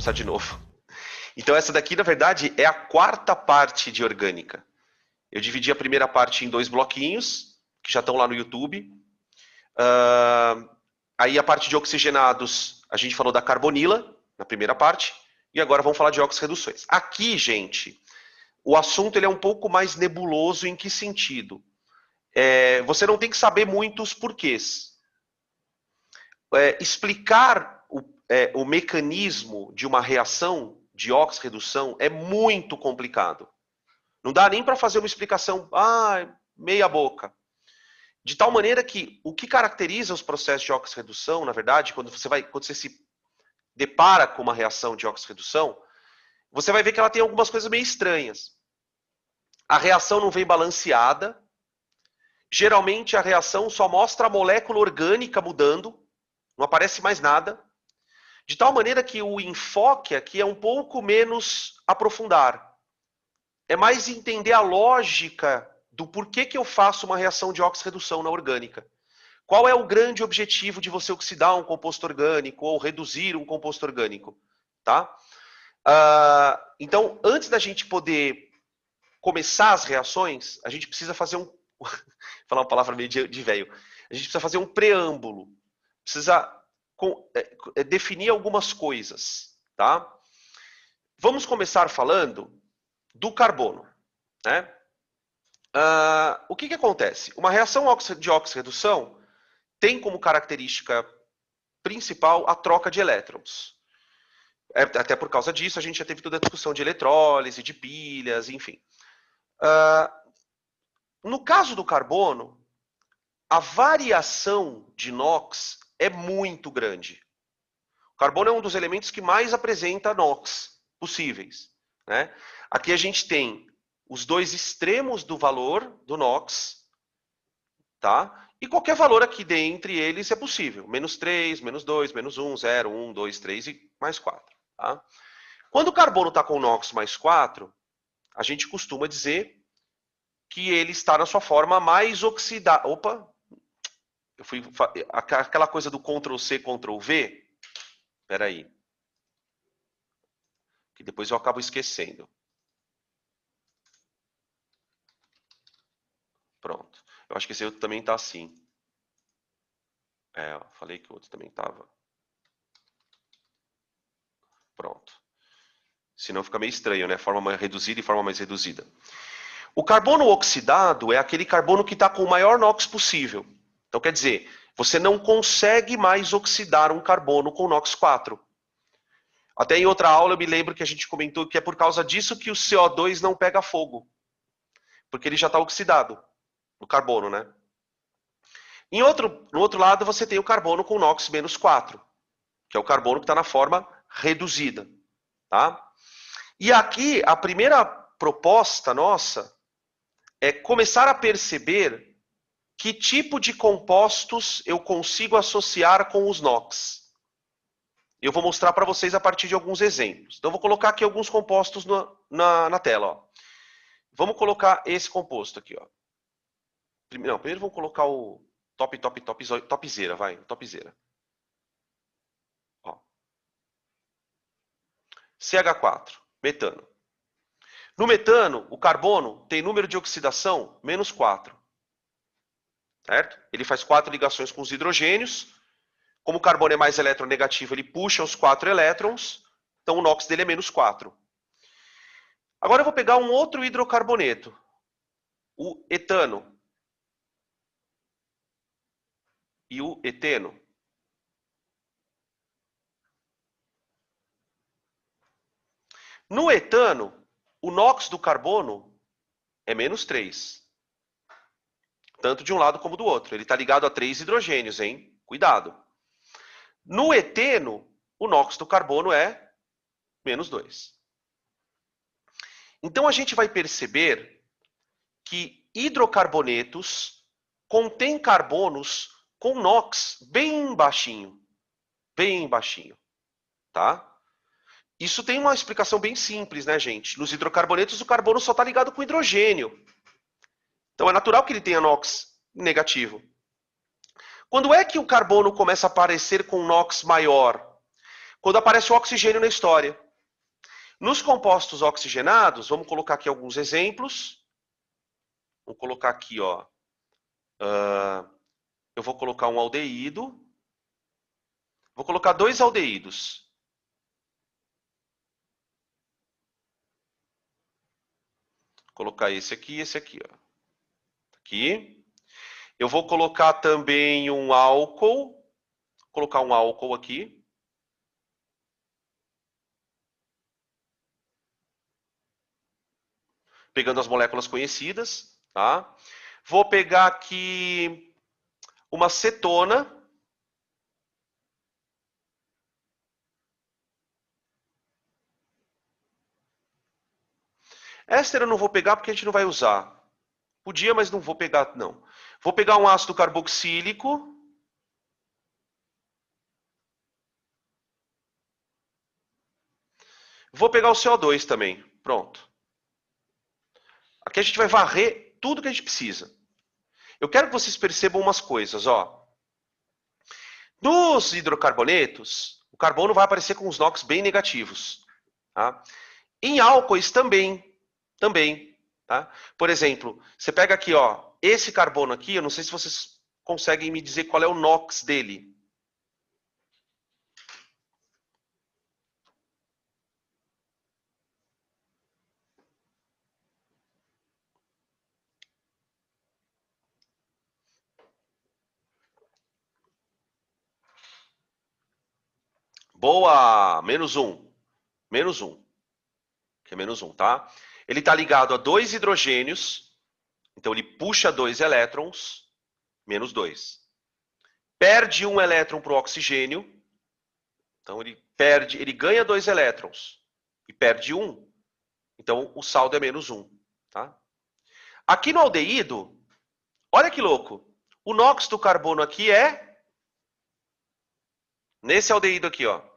começar de novo. Então essa daqui, na verdade, é a quarta parte de orgânica. Eu dividi a primeira parte em 2 bloquinhos, que já estão lá no YouTube. Aí a parte de oxigenados, a gente falou da carbonila, na primeira parte. E agora vamos falar de oxirreduções. Aqui, gente, o assunto ele é um pouco mais nebuloso. Em que sentido? Você não tem que saber muito os porquês. Explicar o mecanismo de uma reação de oxirredução é muito complicado. Não dá nem para fazer uma explicação meia boca. De tal maneira que o que caracteriza os processos de oxirredução, na verdade, quando você se depara com uma reação de oxirredução, você vai ver que ela tem algumas coisas meio estranhas. A reação não vem balanceada. Geralmente a reação só mostra a molécula orgânica mudando, não aparece mais nada. De tal maneira que o enfoque aqui é um pouco menos aprofundar. É mais entender a lógica do porquê que eu faço uma reação de oxirredução na orgânica. Qual é o grande objetivo de você oxidar um composto orgânico ou reduzir um composto orgânico? Tá? Então, antes da gente poder começar as reações, a gente precisa fazer um... falar uma palavra meio de velho. A gente precisa fazer um preâmbulo. Precisa definir algumas coisas. Tá? Vamos começar falando do carbono. Né? O que acontece? Uma reação de oxirredução tem como característica principal a troca de elétrons. Até por causa disso, a gente já teve toda a discussão de eletrólise, de pilhas, enfim. No caso do carbono, a variação de NOx é muito grande. O carbono é um dos elementos que mais apresenta NOx possíveis. Né? Aqui a gente tem os dois extremos do valor do NOx, tá? E qualquer valor aqui dentre eles é possível. -3, -2, -1, 0, 1, 2, 3 e mais 4. Tá? Quando o carbono está com NOx mais 4, a gente costuma dizer que ele está na sua forma mais oxidada. Opa! Aquela coisa do Ctrl+C, Ctrl+V. Espera aí. Que depois eu acabo esquecendo. Pronto. Eu acho que esse outro também está assim. Falei que o outro também estava. Pronto. Senão fica meio estranho, né? Forma mais reduzida e forma mais reduzida. O carbono oxidado é aquele carbono que está com o maior NOx possível. Então, quer dizer, você não consegue mais oxidar um carbono com NOx 4. Até em outra aula eu me lembro que a gente comentou que é por causa disso que o CO2 não pega fogo. Porque ele já está oxidado, o carbono, né? No outro lado, você tem o carbono com NOx menos 4, que é o carbono que está na forma reduzida. Tá? E aqui, a primeira proposta nossa é começar a perceber que tipo de compostos eu consigo associar com os NOx. Eu vou mostrar para vocês a partir de alguns exemplos. Então, eu vou colocar aqui alguns compostos na tela. Ó. Vamos colocar esse composto aqui. Ó. Primeiro vamos colocar o topzera, vai, topzera. Ó. CH4, metano. No metano, o carbono tem número de oxidação menos 4. Certo? Ele faz 4 ligações com os hidrogênios. Como o carbono é mais eletronegativo, ele puxa os 4 elétrons. Então o NOx dele é menos 4. Agora eu vou pegar um outro hidrocarboneto. O etano. E o eteno. No etano, o NOx do carbono é menos 3. Tanto de um lado como do outro. Ele está ligado a 3 hidrogênios, hein? Cuidado. No eteno, o NOx do carbono é menos 2. Então a gente vai perceber que hidrocarbonetos contêm carbonos com NOx bem baixinho. Bem baixinho. Tá? Isso tem uma explicação bem simples, né, gente? Nos hidrocarbonetos, o carbono só está ligado com hidrogênio. Então é natural que ele tenha NOx negativo. Quando é que o carbono começa a aparecer com NOx maior? quando aparece o oxigênio na história. Nos compostos oxigenados, vamos colocar aqui alguns exemplos. Vou colocar aqui, ó. Eu vou colocar um aldeído. Vou colocar 2 aldeídos. Vou colocar esse aqui e esse aqui, ó. Aqui. Eu vou colocar também um álcool. Vou colocar um álcool aqui. Pegando as moléculas conhecidas, tá? Vou pegar aqui uma cetona. Éster eu não vou pegar porque a gente não vai usar. Podia, mas não vou pegar, não. Vou pegar um ácido carboxílico. Vou pegar o CO2 também. Pronto. Aqui a gente vai varrer tudo que a gente precisa. Eu quero que vocês percebam umas coisas, ó. Nos hidrocarbonetos, o carbono vai aparecer com os NOx bem negativos. Tá? Em álcoois também. Tá? Por exemplo, você pega aqui, ó, esse carbono aqui, eu não sei se vocês conseguem me dizer qual é o NOx dele. Boa! -1. -1. Que é -1, tá? Ele está ligado a 2 hidrogênios, então ele puxa 2 elétrons, -2. Perde um elétron para o oxigênio, então ele ganha 2 elétrons e perde um, então o saldo é -1, tá? Aqui no aldeído, olha que louco, o NOx do carbono aqui é nesse aldeído aqui, ó.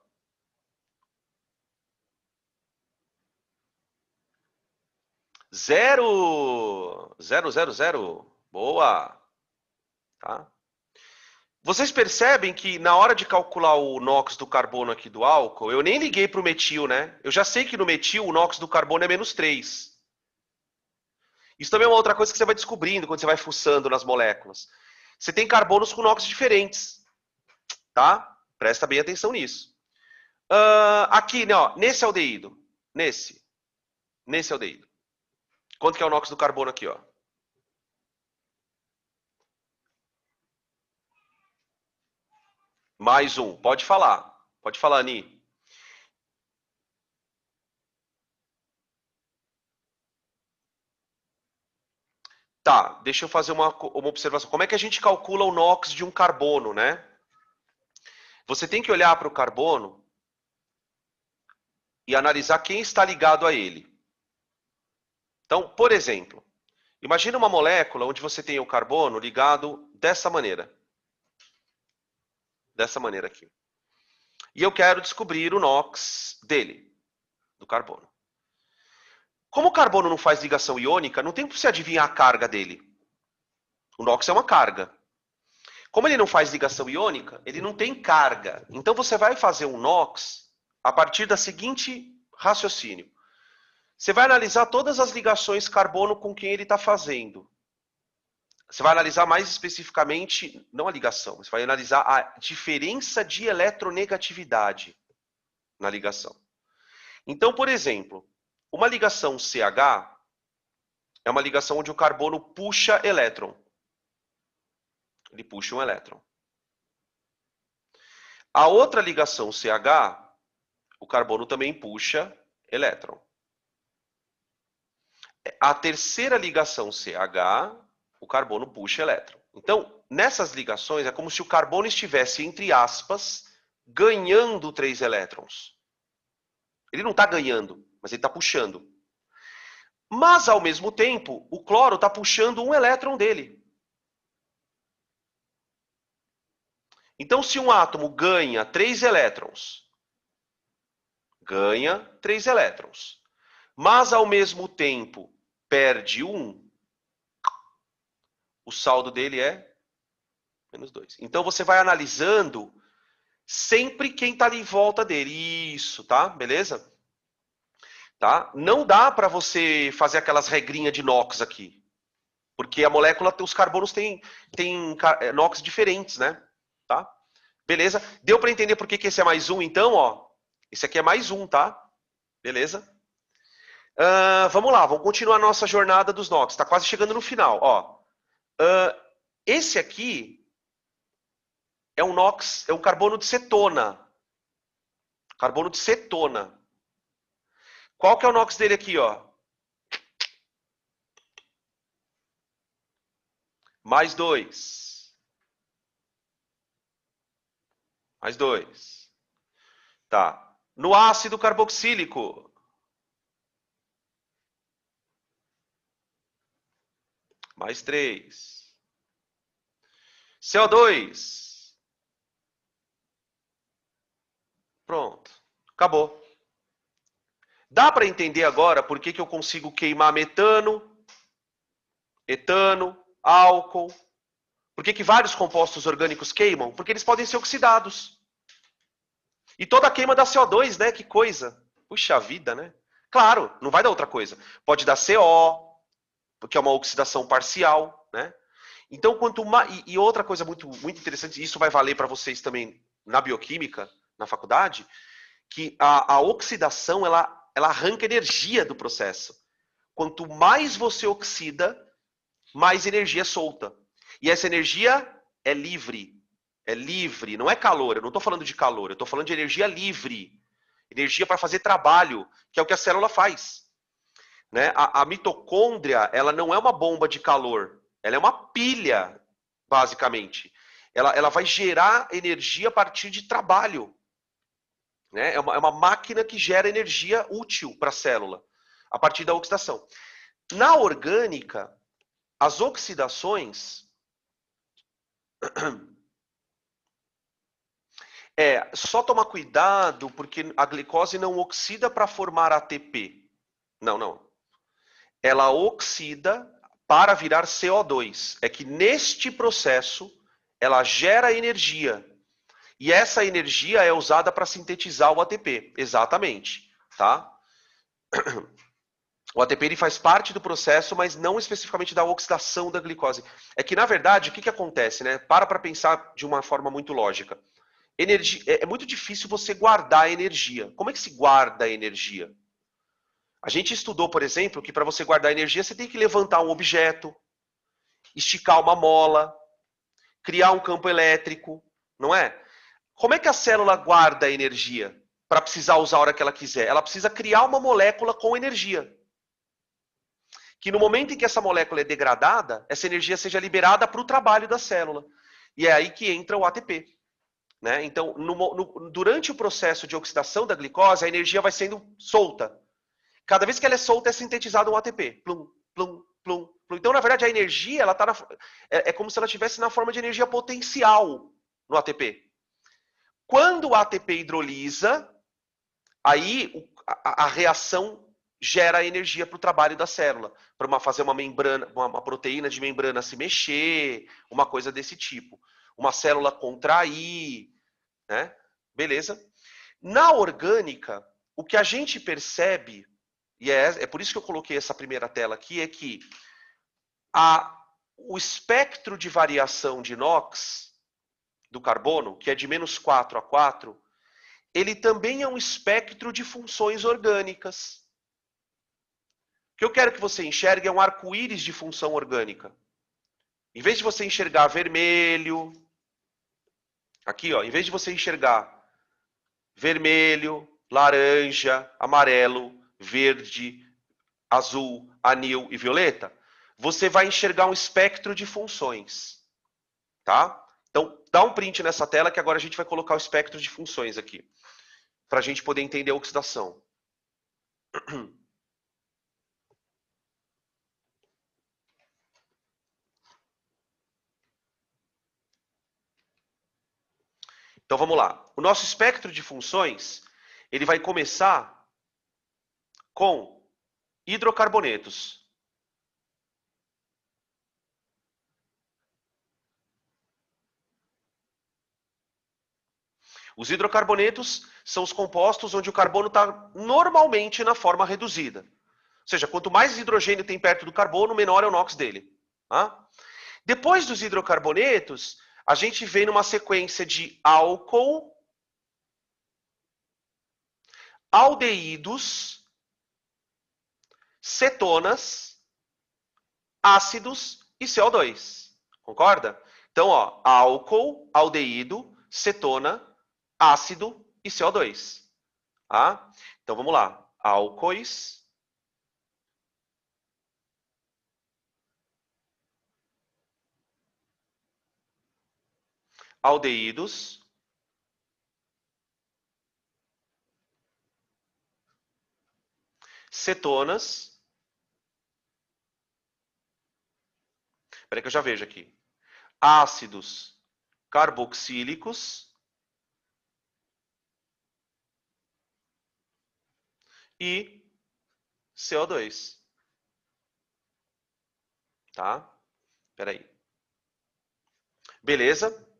0, 0, 0, 0. Boa. Tá? Vocês percebem que na hora de calcular o NOx do carbono aqui do álcool, eu nem liguei para o metil, né? Eu já sei que no metil o NOx do carbono é -3. Isso também é uma outra coisa que você vai descobrindo quando você vai fuçando nas moléculas. Você tem carbonos com NOx diferentes, tá? Presta bem atenção nisso. Aqui, né, ó, nesse aldeído, nesse aldeído. Quanto que é o NOx do carbono aqui, ó? +1. Pode falar. Pode falar, Ani. Tá, deixa eu fazer uma observação. Como é que a gente calcula o NOx de um carbono, né? Você tem que olhar para o carbono e analisar quem está ligado a ele. Então, por exemplo, imagina uma molécula onde você tem o carbono ligado dessa maneira. Dessa maneira aqui. E eu quero descobrir o NOx dele, do carbono. Como o carbono não faz ligação iônica, não tem como você adivinhar a carga dele. O NOx é uma carga. Como ele não faz ligação iônica, ele não tem carga. Então você vai fazer um NOx a partir da seguinte raciocínio. Você vai analisar todas as ligações carbono com quem ele está fazendo. Você vai analisar mais especificamente, não a ligação, você vai analisar a diferença de eletronegatividade na ligação. Então, por exemplo, uma ligação CH é uma ligação onde o carbono puxa elétron. Ele puxa um elétron. A outra ligação CH, o carbono também puxa elétron. A terceira ligação CH, o carbono puxa elétron. Então, nessas ligações, é como se o carbono estivesse, entre aspas, ganhando 3 elétrons. Ele não está ganhando, mas ele está puxando. Mas, ao mesmo tempo, o cloro está puxando um elétron dele. Então, se um átomo ganha 3 elétrons, mas, ao mesmo tempo, perde um, o saldo dele é -2. Então, você vai analisando sempre quem está ali em volta dele. Isso, tá? Beleza? Tá? Não dá para você fazer aquelas regrinhas de NOx aqui. Porque a molécula, os carbonos têm NOx diferentes, né? Tá? Beleza? Deu para entender por que esse é mais um, então, ó. Esse aqui é mais um, tá? Beleza? Vamos lá, vamos continuar a nossa jornada dos NOx. Está quase chegando no final, ó. Esse aqui é um NOx, é um carbono de cetona. Carbono de cetona. Qual que é o NOx dele aqui, ó? Mais 2. Mais 2. Tá. No ácido carboxílico. Mais 3. CO2. Pronto. Acabou. Dá para entender agora por que eu consigo queimar metano, etano, álcool? Por que vários compostos orgânicos queimam? Porque eles podem ser oxidados. E toda queima dá CO2, né? Que coisa. Puxa vida, né? Claro, não vai dar outra coisa. Pode dar CO, porque é uma oxidação parcial, né? Então, quanto mais. E outra coisa muito, muito interessante, isso vai valer para vocês também na bioquímica, na faculdade, que a oxidação ela arranca energia do processo. Quanto mais você oxida, mais energia é solta. E essa energia é livre. É livre, não é calor. Eu não estou falando de calor, eu estou falando de energia livre. Energia para fazer trabalho, que é o que a célula faz. Né? A mitocôndria, ela não é uma bomba de calor. Ela é uma pilha, basicamente. Ela vai gerar energia a partir de trabalho. Né? É uma máquina que gera energia útil para a célula, a partir da oxidação. Na orgânica, as oxidações só tomar cuidado porque a glicose não oxida para formar ATP. Não, não. Ela oxida para virar CO2. É que neste processo ela gera energia. E essa energia é usada para sintetizar o ATP. Exatamente, tá? O ATP ele faz parte do processo, mas não especificamente da oxidação da glicose. É que, na verdade, o que acontece, né? Para pensar de uma forma muito lógica. Energia, é muito difícil você guardar energia. Como é que se guarda a energia? A gente estudou, por exemplo, que para você guardar energia, você tem que levantar um objeto, esticar uma mola, criar um campo elétrico, não é? Como é que a célula guarda a energia para precisar usar a hora que ela quiser? Ela precisa criar uma molécula com energia. Que no momento em que essa molécula é degradada, essa energia seja liberada para o trabalho da célula. E é aí que entra o ATP. Né? Então, durante o processo de oxidação da glicose, a energia vai sendo solta. Cada vez que ela é solta, é sintetizado um ATP. Plum, plum, plum, plum. Então, na verdade, a energia ela tá é como se ela estivesse na forma de energia potencial no ATP. Quando o ATP hidrolisa, aí a reação gera energia para o trabalho da célula, para fazer uma membrana, uma proteína de membrana se mexer, uma coisa desse tipo. Uma célula contrair, né? Beleza? Na orgânica, o que a gente percebe, e é por isso que eu coloquei essa primeira tela aqui, é que o espectro de variação de NOx do carbono, que é de -4 a 4, ele também é um espectro de funções orgânicas. O que eu quero que você enxergue é um arco-íris de função orgânica. Em vez de você enxergar vermelho, aqui, ó, em vez de você enxergar vermelho, laranja, amarelo, verde, azul, anil e violeta, você vai enxergar um espectro de funções, tá? Então, dá um print nessa tela que agora a gente vai colocar o espectro de funções aqui, para a gente poder entender a oxidação. Então, vamos lá. O nosso espectro de funções, ele vai começar com hidrocarbonetos. Os hidrocarbonetos são os compostos onde o carbono está normalmente na forma reduzida. Ou seja, quanto mais hidrogênio tem perto do carbono, menor é o NOx dele. Tá? Depois dos hidrocarbonetos, a gente vem numa sequência de álcool, aldeídos, cetonas, ácidos e CO2. Concorda? Então, ó, álcool, aldeído, cetona, ácido e CO2. Tá? Então, vamos lá. Álcoois, aldeídos, cetonas. Espera que eu já vejo aqui. Ácidos carboxílicos e CO2. Tá? Espera aí. Beleza?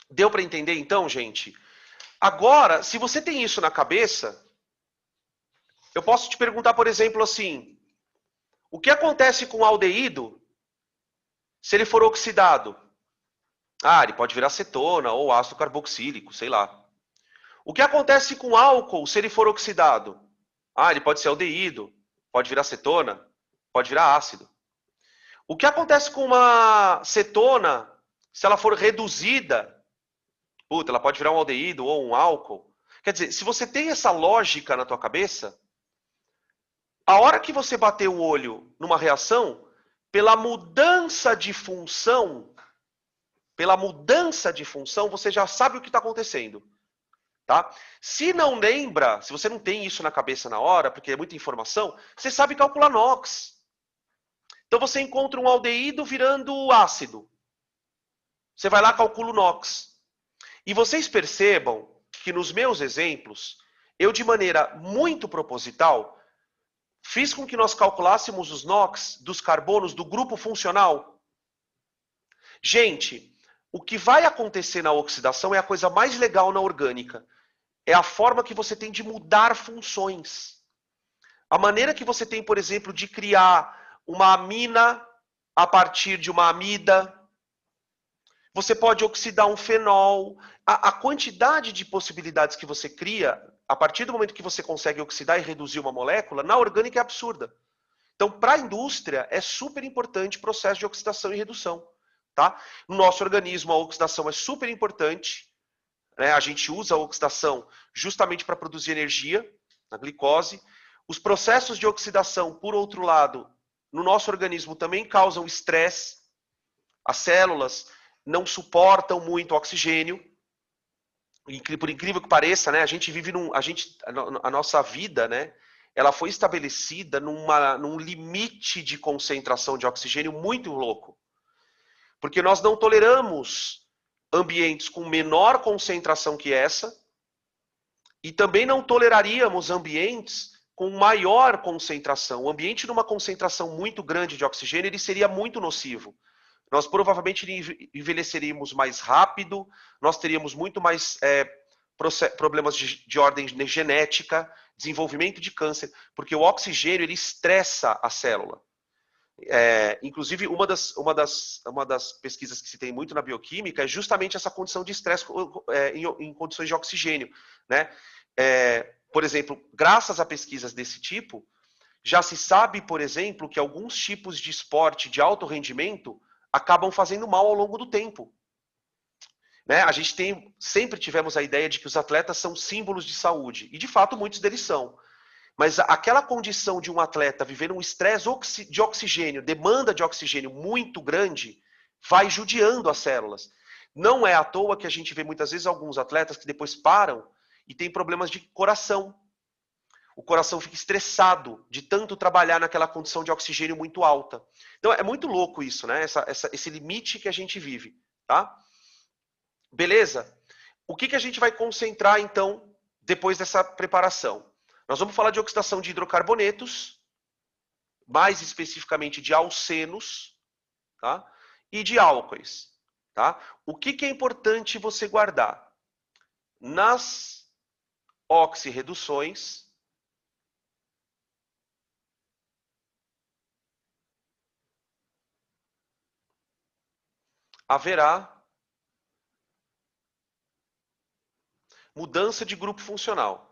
Deu para entender então, gente? Agora, se você tem isso na cabeça, eu posso te perguntar, por exemplo, assim: o que acontece com o aldeído se ele for oxidado? Ah, ele pode virar cetona ou ácido carboxílico, sei lá. O que acontece com o álcool se ele for oxidado? Ah, ele pode ser aldeído, pode virar cetona, pode virar ácido. O que acontece com uma cetona se ela for reduzida? Puta, ela pode virar um aldeído ou um álcool. Quer dizer, se você tem essa lógica na tua cabeça, a hora que você bater o olho numa reação, pela mudança de função, você já sabe o que está acontecendo. Tá? Se não lembra, se você não tem isso na cabeça na hora, porque é muita informação, você sabe calcular NOx. Então você encontra um aldeído virando ácido. Você vai lá e calcula o NOx. E vocês percebam que nos meus exemplos, eu de maneira muito proposital, fiz com que nós calculássemos os NOx dos carbonos do grupo funcional. Gente, o que vai acontecer na oxidação é a coisa mais legal na orgânica. É a forma que você tem de mudar funções. A maneira que você tem, por exemplo, de criar uma amina a partir de uma amida. Você pode oxidar um fenol. A quantidade de possibilidades que você cria, a partir do momento que você consegue oxidar e reduzir uma molécula, na orgânica é absurda. Então, para a indústria, é super importante o processo de oxidação e redução. Tá? No nosso organismo, a oxidação é super importante. Né? A gente usa a oxidação justamente para produzir energia, a glicose. Os processos de oxidação, por outro lado, no nosso organismo também causam estresse. As células não suportam muito oxigênio. Por incrível que pareça, né, a gente vive a nossa vida, né, ela foi estabelecida num limite de concentração de oxigênio muito louco. Porque nós não toleramos ambientes com menor concentração que essa, e também não toleraríamos ambientes com maior concentração. O ambiente numa concentração muito grande de oxigênio, ele seria muito nocivo. Nós provavelmente envelheceríamos mais rápido, nós teríamos muito mais problemas de ordem genética, desenvolvimento de câncer, porque o oxigênio ele estressa a célula. Inclusive, uma das pesquisas que se tem muito na bioquímica é justamente essa condição de estresse em condições de oxigênio. Né? Por exemplo, graças a pesquisas desse tipo, já se sabe, por exemplo, que alguns tipos de esporte de alto rendimento acabam fazendo mal ao longo do tempo. Né? A gente sempre tivemos a ideia de que os atletas são símbolos de saúde, e de fato muitos deles são. Mas aquela condição de um atleta viver um estresse de oxigênio, demanda de oxigênio muito grande, vai judiando as células. Não é à toa que a gente vê muitas vezes alguns atletas que depois param e têm problemas de coração. O coração fica estressado de tanto trabalhar naquela condição de oxigênio muito alta. Então é muito louco isso, né? Esse limite que a gente vive, tá? Beleza? O que a gente vai concentrar, então, depois dessa preparação? Nós vamos falar de oxidação de hidrocarbonetos, mais especificamente de alcenos, tá? E de álcoois, tá? O que é importante você guardar? nas oxirreduções haverá mudança de grupo funcional.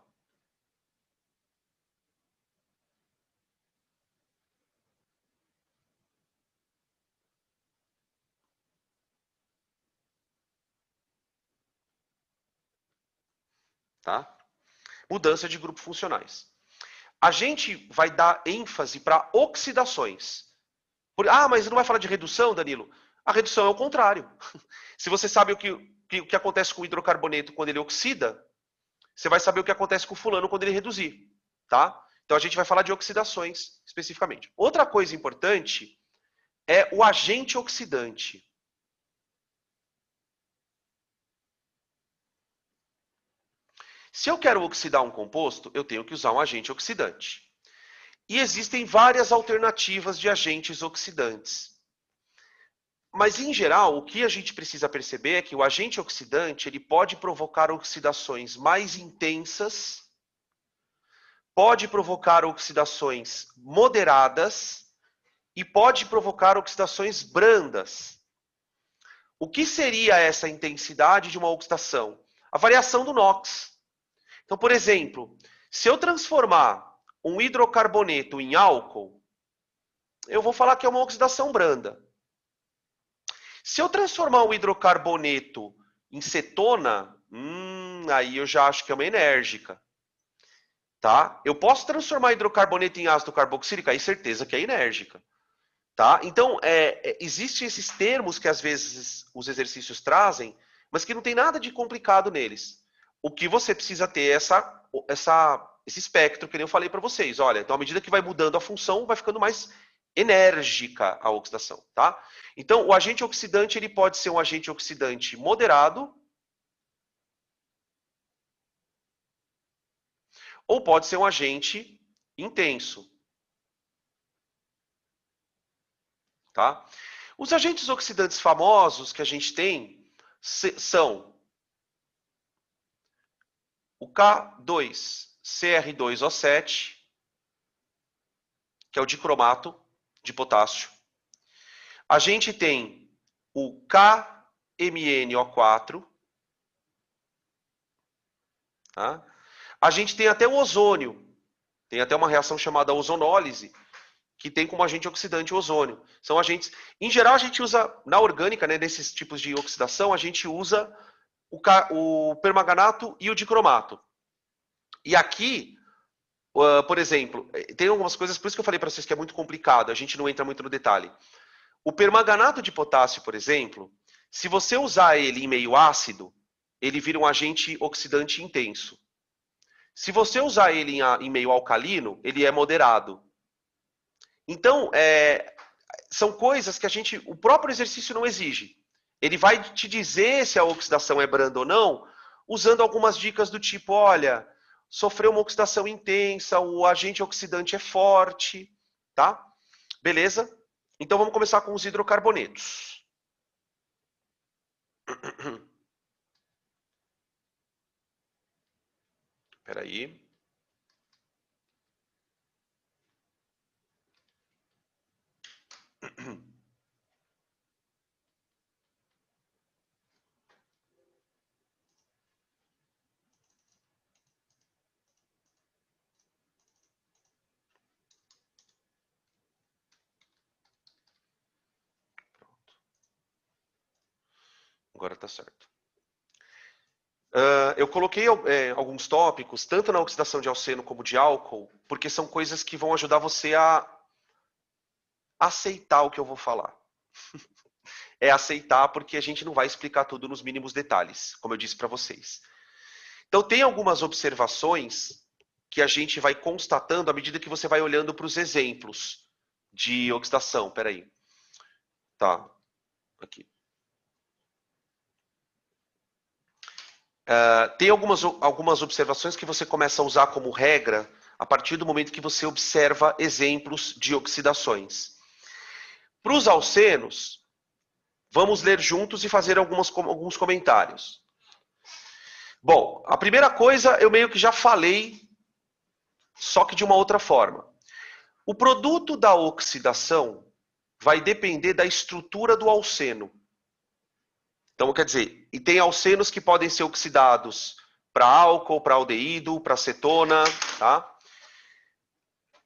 Tá? Mudança de grupos funcionais. A gente vai dar ênfase para oxidações. Mas não vai falar de redução, Danilo? A redução é o contrário. Se você sabe o que acontece com o hidrocarboneto quando ele oxida, você vai saber o que acontece com o fulano quando ele reduzir. Tá? Então a gente vai falar de oxidações especificamente. Outra coisa importante é o agente oxidante. Se eu quero oxidar um composto, eu tenho que usar um agente oxidante. E existem várias alternativas de agentes oxidantes. Mas, em geral, o que a gente precisa perceber é que o agente oxidante ele pode provocar oxidações mais intensas, pode provocar oxidações moderadas e pode provocar oxidações brandas. O que seria essa intensidade de uma oxidação? A variação do NOx. Então, por exemplo, se eu transformar um hidrocarboneto em álcool, eu vou falar que é uma oxidação branda. Se eu transformar um hidrocarboneto em cetona, aí eu já acho que é uma enérgica. Tá? Eu posso transformar hidrocarboneto em ácido carboxílico, aí certeza que é enérgica. Tá? Então, existem esses termos que às vezes os exercícios trazem, mas que não tem nada de complicado neles. O que você precisa ter é esse espectro, que nem eu falei para vocês. Olha, então à medida que vai mudando a função, vai ficando mais enérgica a oxidação. Tá? Então, o agente oxidante ele pode ser um agente oxidante moderado, ou pode ser um agente intenso. Tá? Os agentes oxidantes famosos que a gente tem são o K2CR2O7, que é o dicromato de potássio. A gente tem o KMnO4. Tá? A gente tem até o ozônio. Tem até uma reação chamada ozonólise, que tem como agente oxidante o ozônio. São agentes... Em geral, a gente usa, na orgânica, né, nesses tipos de oxidação, a gente usa o permanganato e o dicromato. E aqui, por exemplo, tem algumas coisas, por isso que eu falei para vocês que é muito complicado, a gente não entra muito no detalhe. O permanganato de potássio, por exemplo, se você usar ele em meio ácido, ele vira um agente oxidante intenso. Se você usar ele em meio alcalino, ele é moderado. Então, são coisas que o próprio exercício não exige. Ele vai te dizer se a oxidação é branda ou não, usando algumas dicas do tipo, olha, sofreu uma oxidação intensa, o agente oxidante é forte, tá? Beleza? Então vamos começar com os hidrocarbonetos. Espera aí. Agora está certo. Eu coloquei alguns tópicos, tanto na oxidação de alceno como de álcool, porque são coisas que vão ajudar você a aceitar o que eu vou falar. É aceitar porque a gente não vai explicar tudo nos mínimos detalhes, como eu disse para vocês. Então, tem algumas observações que a gente vai constatando à medida que você vai olhando para os exemplos de oxidação. Espera aí. Tá. Aqui. Tem algumas observações que você começa a usar como regra a partir do momento que você observa exemplos de oxidações. Para os alcenos, vamos ler juntos e fazer alguns comentários. Bom, a primeira coisa eu meio que já falei, só que de uma outra forma. O produto da oxidação vai depender da estrutura do alceno. Então, quer dizer, e tem alcenos que podem ser oxidados para álcool, para aldeído, para acetona, tá?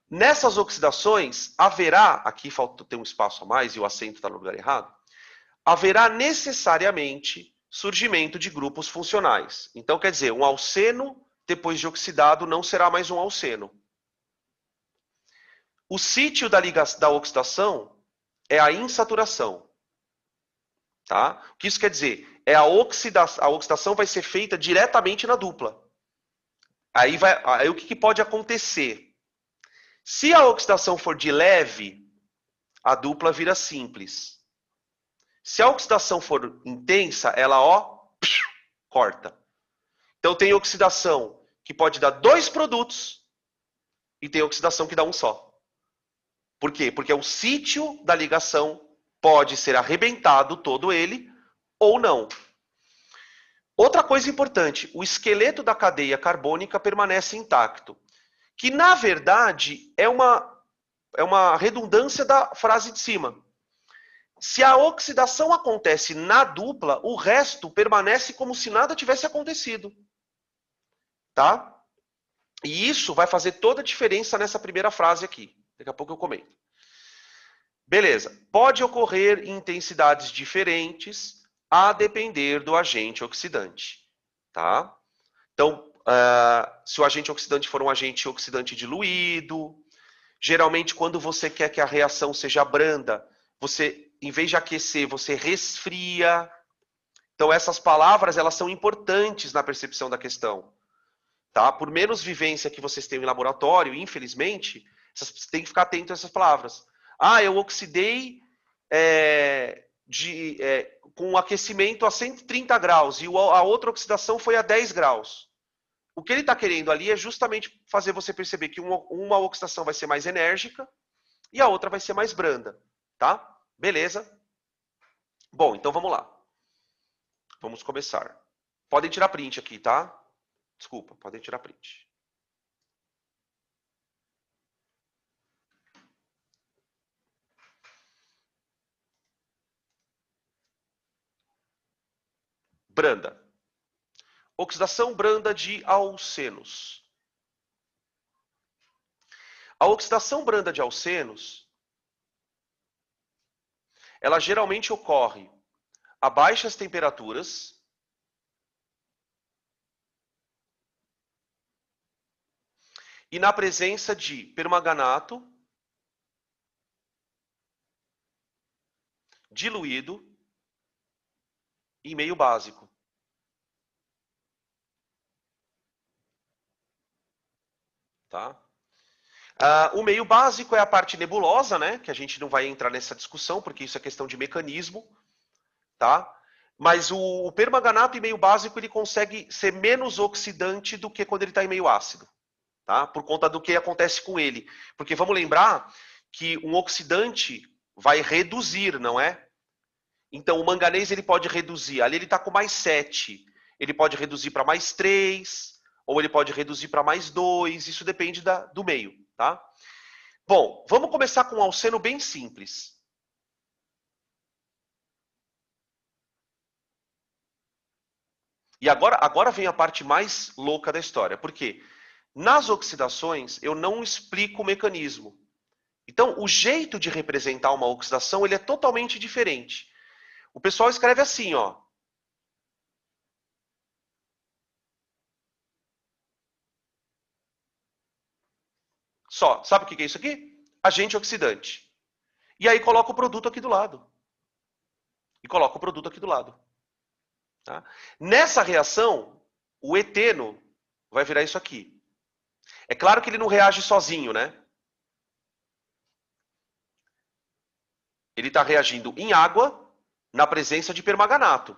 Nessas oxidações, haverá, aqui falta ter um espaço a mais e o acento está no lugar errado, haverá necessariamente surgimento de grupos funcionais. Então, quer dizer, um alceno, depois de oxidado, não será mais um alceno. O sítio da oxidação é a insaturação. Tá? O que isso quer dizer? A oxidação vai ser feita diretamente na dupla. Aí o que pode acontecer? Se a oxidação for de leve, a dupla vira simples. Se a oxidação for intensa, ela corta. Então tem oxidação que pode dar 2 produtos e tem oxidação que dá um só. Por quê? Porque o sítio da ligação pode ser arrebentado todo ele ou não. Outra coisa importante, o esqueleto da cadeia carbônica permanece intacto, que na verdade é uma redundância da frase de cima. Se a oxidação acontece na dupla, o resto permanece como se nada tivesse acontecido. Tá? E isso vai fazer toda a diferença nessa primeira frase aqui. Daqui a pouco eu comento. Beleza. Pode ocorrer em intensidades diferentes a depender do agente oxidante. Tá? Então, se o agente oxidante for um agente oxidante diluído, geralmente quando você quer que a reação seja branda, você, em vez de aquecer, você resfria. Então, essas palavras, elas são importantes na percepção da questão. Tá? Por menos vivência que vocês tenham em laboratório, infelizmente, vocês têm que ficar atento a essas palavras. Ah, eu oxidei com aquecimento a 130 graus e a outra oxidação foi a 10 graus. O que ele está querendo ali é justamente fazer você perceber que uma oxidação vai ser mais enérgica e a outra vai ser mais branda. Tá? Beleza? Bom, então vamos lá. Vamos começar. Podem tirar print aqui, tá? Desculpa, podem tirar print. Branda. Oxidação branda de alcenos. A oxidação branda de alcenos, ela geralmente ocorre a baixas temperaturas e na presença de permanganato diluído em meio básico. Tá? O meio básico é a parte nebulosa, né? Que a gente não vai entrar nessa discussão, porque isso é questão de mecanismo. Tá? Mas o permanganato em meio básico ele consegue ser menos oxidante do que quando ele está em meio ácido. Tá? Por conta do que acontece com ele. Porque vamos lembrar que um oxidante vai reduzir, não é? Então o manganês ele pode reduzir. Ali ele está com mais 7. Ele pode reduzir para mais 3. Ou ele pode reduzir para mais 2. Isso depende do meio. Tá? Bom, vamos começar com um alceno bem simples. E agora vem a parte mais louca da história. Por quê? Nas oxidações, eu não explico o mecanismo. Então, o jeito de representar uma oxidação ele é totalmente diferente. O pessoal escreve assim, ó. Só, sabe o que é isso aqui? Agente oxidante. E aí coloca o produto aqui do lado. E coloca o produto aqui do lado. Tá? Nessa reação, o eteno vai virar isso aqui. É claro que ele não reage sozinho, né? Ele está reagindo em água na presença de permanganato.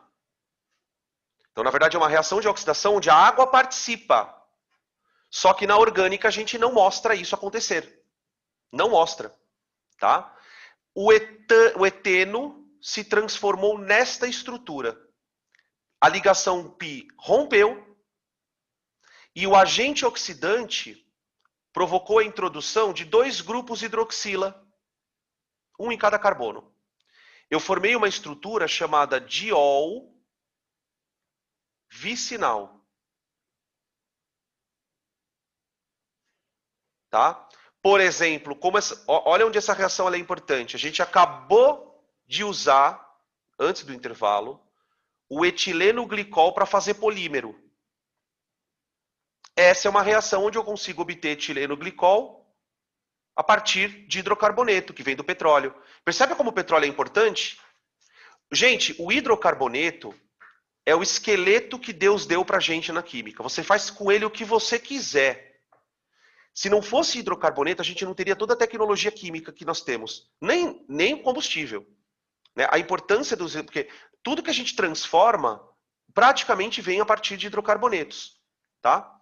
Então, na verdade, é uma reação de oxidação onde a água participa. Só que na orgânica a gente não mostra isso acontecer. Não mostra. Tá? O eteno se transformou nesta estrutura. A ligação π rompeu E o agente oxidante provocou a introdução de 2 grupos hidroxila, um em cada carbono. Eu formei uma estrutura chamada diol vicinal. Tá? Por exemplo, olha onde essa reação é importante. A gente acabou de usar, antes do intervalo, o etileno glicol para fazer polímero. Essa é uma reação onde eu consigo obter etileno glicol a partir de hidrocarboneto, que vem do petróleo. Percebe como o petróleo é importante? Gente, o hidrocarboneto é o esqueleto que Deus deu para a gente na química. Você faz com ele o que você quiser. Se não fosse hidrocarboneto, a gente não teria toda a tecnologia química que nós temos. Nem combustível. Né? A importância dos... Porque tudo que a gente transforma, praticamente vem a partir de hidrocarbonetos. Tá?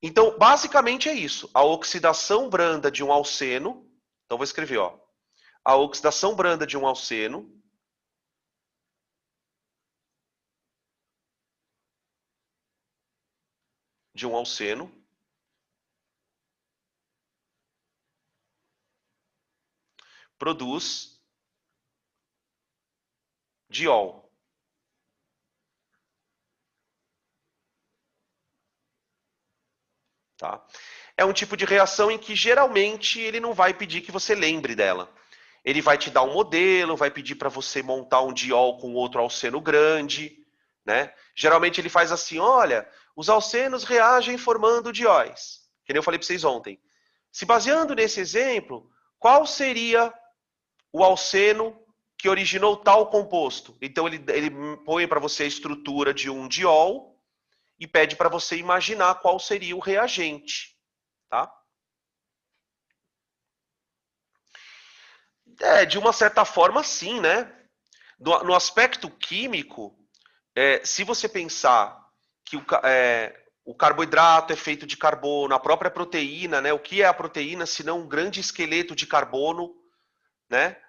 Então, basicamente é isso. A oxidação branda de um alceno... Então, vou escrever, ó. A oxidação branda de um alceno produz diol. Tá? É um tipo de reação em que geralmente ele não vai pedir que você lembre dela. Ele vai te dar um modelo, vai pedir para você montar um diol com outro alceno grande. Né? Geralmente ele faz assim, olha, os alcenos reagem formando dióis. Que nem eu falei para vocês ontem. Se baseando nesse exemplo, qual seria o alceno que originou tal composto? Então ele põe para você a estrutura de um diol e pede para você imaginar qual seria o reagente. Tá? De uma certa forma, sim, né? No aspecto químico, se você pensar que o carboidrato é feito de carbono, a própria proteína, né? O que é a proteína, se não um grande esqueleto de carbono, né?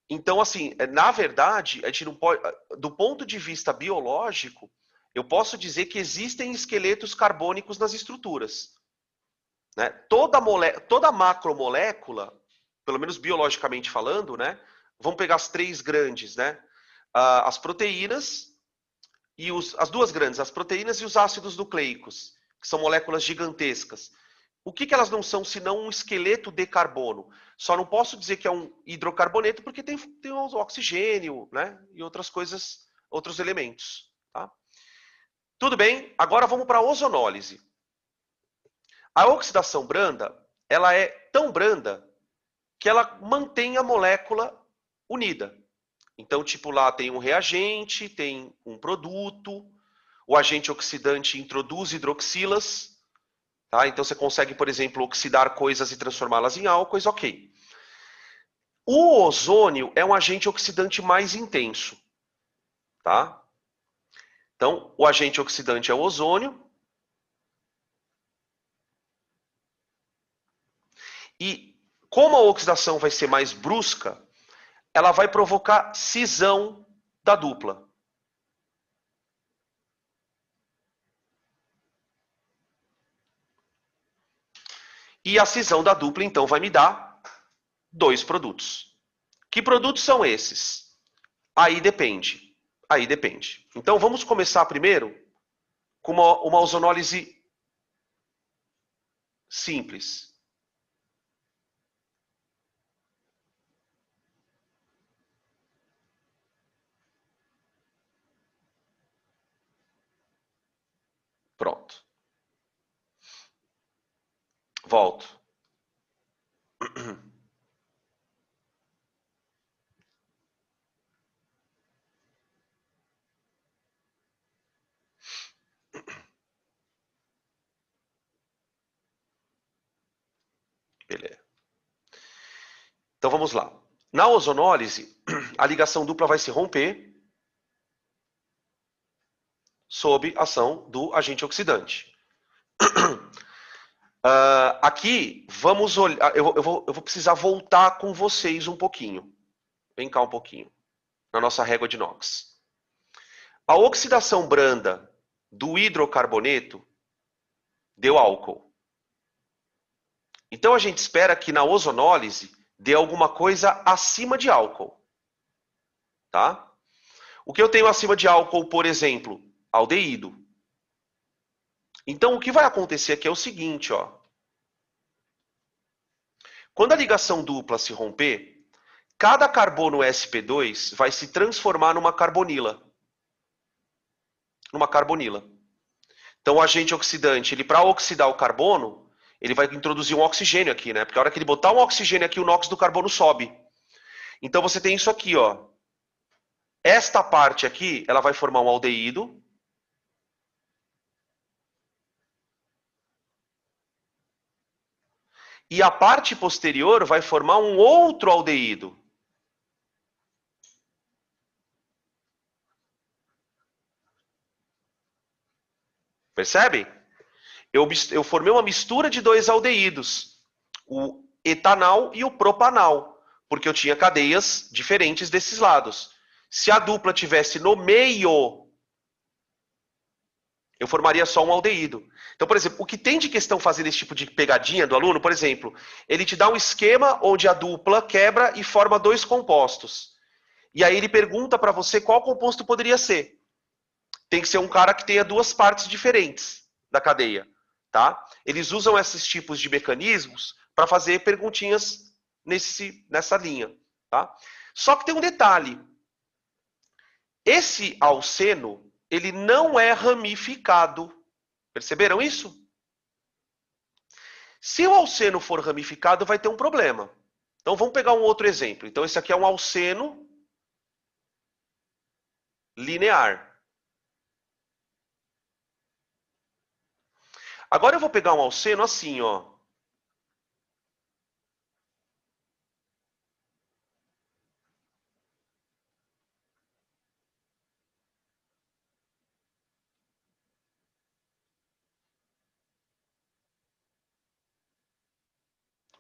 Então, assim, na verdade, a gente não pode, do ponto de vista biológico, eu posso dizer que existem esqueletos carbônicos nas estruturas. Né? Toda macromolécula, pelo menos biologicamente falando, né? Vamos pegar as 3 grandes, né? As proteínas e as 2 grandes, as proteínas e os ácidos nucleicos, que são moléculas gigantescas. O que elas não são senão um esqueleto de carbono? Só não posso dizer que é um hidrocarboneto porque tem o oxigênio, né? E outras coisas, outros elementos. Tá? Tudo bem, agora vamos para a ozonólise. A oxidação branda, ela é tão branda que ela mantém a molécula unida. Então, tipo, lá tem um reagente, tem um produto, o agente oxidante introduz hidroxilas, tá? Então você consegue, por exemplo, oxidar coisas e transformá-las em álcoois, ok. O ozônio é um agente oxidante mais intenso, tá? Então, o agente oxidante é o ozônio. E como a oxidação vai ser mais brusca, ela vai provocar cisão da dupla. E a cisão da dupla, então, vai me dar 2 produtos. Que produtos são esses? Aí depende. Aí depende. Então, vamos começar primeiro com uma ozonólise simples. Pronto. Volto. Beleza. Então vamos lá. Na ozonólise, a ligação dupla vai se romper sob ação do agente oxidante. Aqui, vamos olhar. Eu vou precisar voltar com vocês um pouquinho. Vem cá um pouquinho. Na nossa régua de inox. A oxidação branda do hidrocarboneto Deu álcool. Então a gente espera que na ozonólise dê alguma coisa acima de álcool. Tá? O que eu tenho acima de álcool, por exemplo, aldeído. Então o que vai acontecer aqui é o seguinte, ó. Quando a ligação dupla se romper, cada carbono sp2 vai se transformar numa carbonila. Então o agente oxidante, ele para oxidar o carbono, ele vai introduzir um oxigênio aqui, né? Porque a hora que ele botar um oxigênio aqui, o NOx do carbono sobe. Então você tem isso aqui, ó. Esta parte aqui, ela vai formar um aldeído. E a parte posterior vai formar um outro aldeído. Percebe? Eu formei uma mistura de dois aldeídos. O etanal e o propanal. Porque eu tinha cadeias diferentes desses lados. Se a dupla tivesse no meio, eu formaria só um aldeído. Então, por exemplo, o que tem de questão fazendo esse tipo de pegadinha do aluno, por exemplo, ele te dá um esquema onde a dupla quebra e forma dois compostos. E aí ele pergunta para você qual composto poderia ser. Tem que ser um cara que tenha duas partes diferentes da cadeia. Tá? Eles usam esses tipos de mecanismos para fazer perguntinhas nessa linha. Tá? Só que tem um detalhe. Esse alceno, ele não é ramificado. Perceberam isso? Se o alceno for ramificado, vai ter um problema. Então vamos pegar um outro exemplo. Então esse aqui é um alceno linear. Agora eu vou pegar um alceno assim, ó.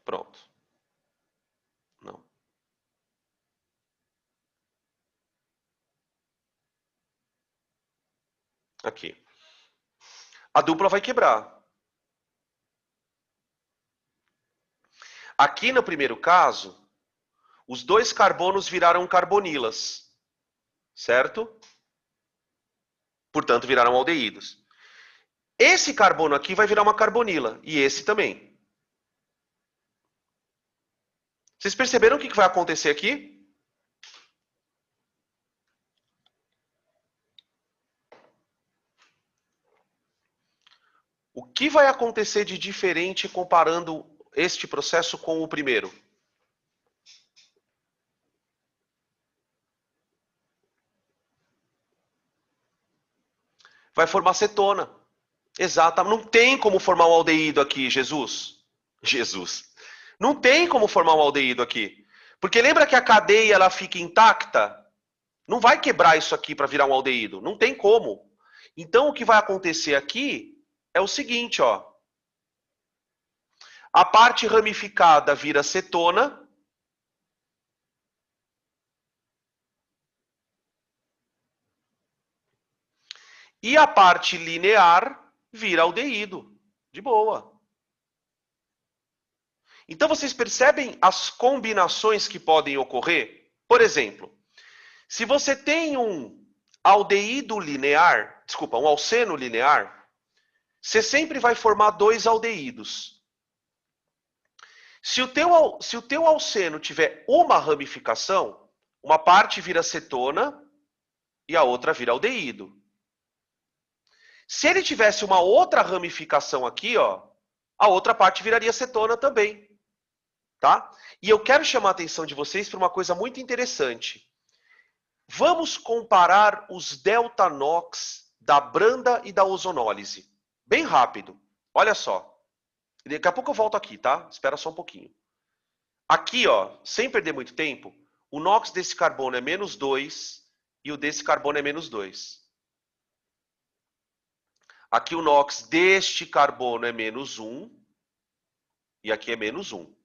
Pronto. Não. Aqui. A dupla vai quebrar. Aqui no primeiro caso, os dois carbonos viraram carbonilas. Certo? Portanto, viraram aldeídos. Esse carbono aqui vai virar uma carbonila. E esse também. Vocês perceberam o que vai acontecer aqui? O que vai acontecer de diferente comparando este processo com o primeiro? Vai formar cetona. Exato. Não tem como formar um aldeído aqui, Jesus. Não tem como formar um aldeído aqui. Porque lembra que a cadeia ela fica intacta? Não vai quebrar isso aqui para virar um aldeído. Não tem como. Então o que vai acontecer aqui é o seguinte, ó. A parte ramificada vira cetona. E a parte linear vira aldeído. De boa. Então vocês percebem as combinações que podem ocorrer? Por exemplo, se você tem um aldeído linear, desculpa, um alceno linear, você sempre vai formar dois aldeídos. Se o teu alceno tiver uma ramificação, uma parte vira cetona e a outra vira aldeído. Se ele tivesse uma outra ramificação aqui, ó, a outra parte viraria cetona também. Tá? E eu quero chamar a atenção de vocês para uma coisa muito interessante. Vamos comparar os delta NOx da branda e da ozonólise. Bem rápido. Olha só. Daqui a pouco eu volto aqui, tá? Espera só um pouquinho. Aqui, ó, sem perder muito tempo, o NOx desse carbono é menos 2 e o desse carbono é menos 2. Aqui o NOx deste carbono é menos 1 e aqui é menos 1.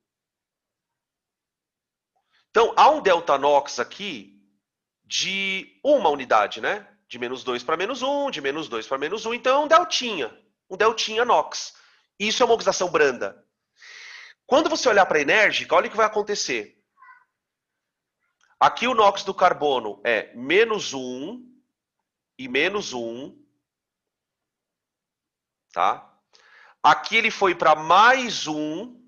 Então, há um delta NOx aqui de uma unidade, né? De menos 2 para menos 1, de menos 2 para menos 1. Então, é um deltinha NOx. Isso é uma oxidação branda. Quando você olhar para a enérgica, olha o que vai acontecer. Aqui o NOx do carbono é -1 e -1. Tá? Aqui ele foi para +1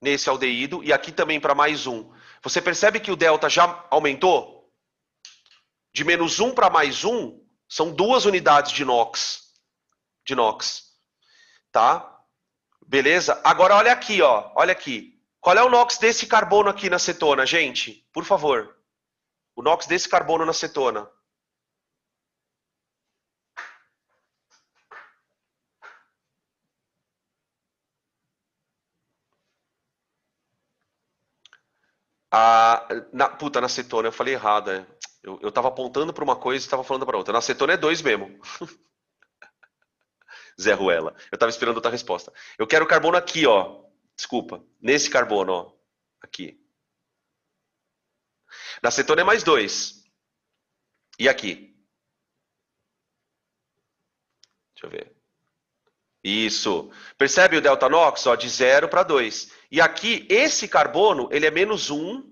nesse aldeído e aqui também para +1. Você percebe que o delta já aumentou? De -1 para +1 são 2 unidades de NOx. Tá? Beleza? Agora olha aqui, ó. Olha aqui. Qual é o NOx desse carbono aqui na cetona, gente? Por favor. O NOx desse carbono na cetona. Na cetona, eu falei errado. Eu tava apontando para uma coisa e estava falando para outra. Na cetona é 2 mesmo. Zé Ruela. Eu estava esperando outra resposta. Eu quero o carbono aqui, ó. Desculpa. Nesse carbono, ó. Aqui. Na cetona é +2. E aqui? Deixa eu ver. Isso. Percebe o delta NOx? Ó, de 0 para 2. E aqui, esse carbono, ele é -1.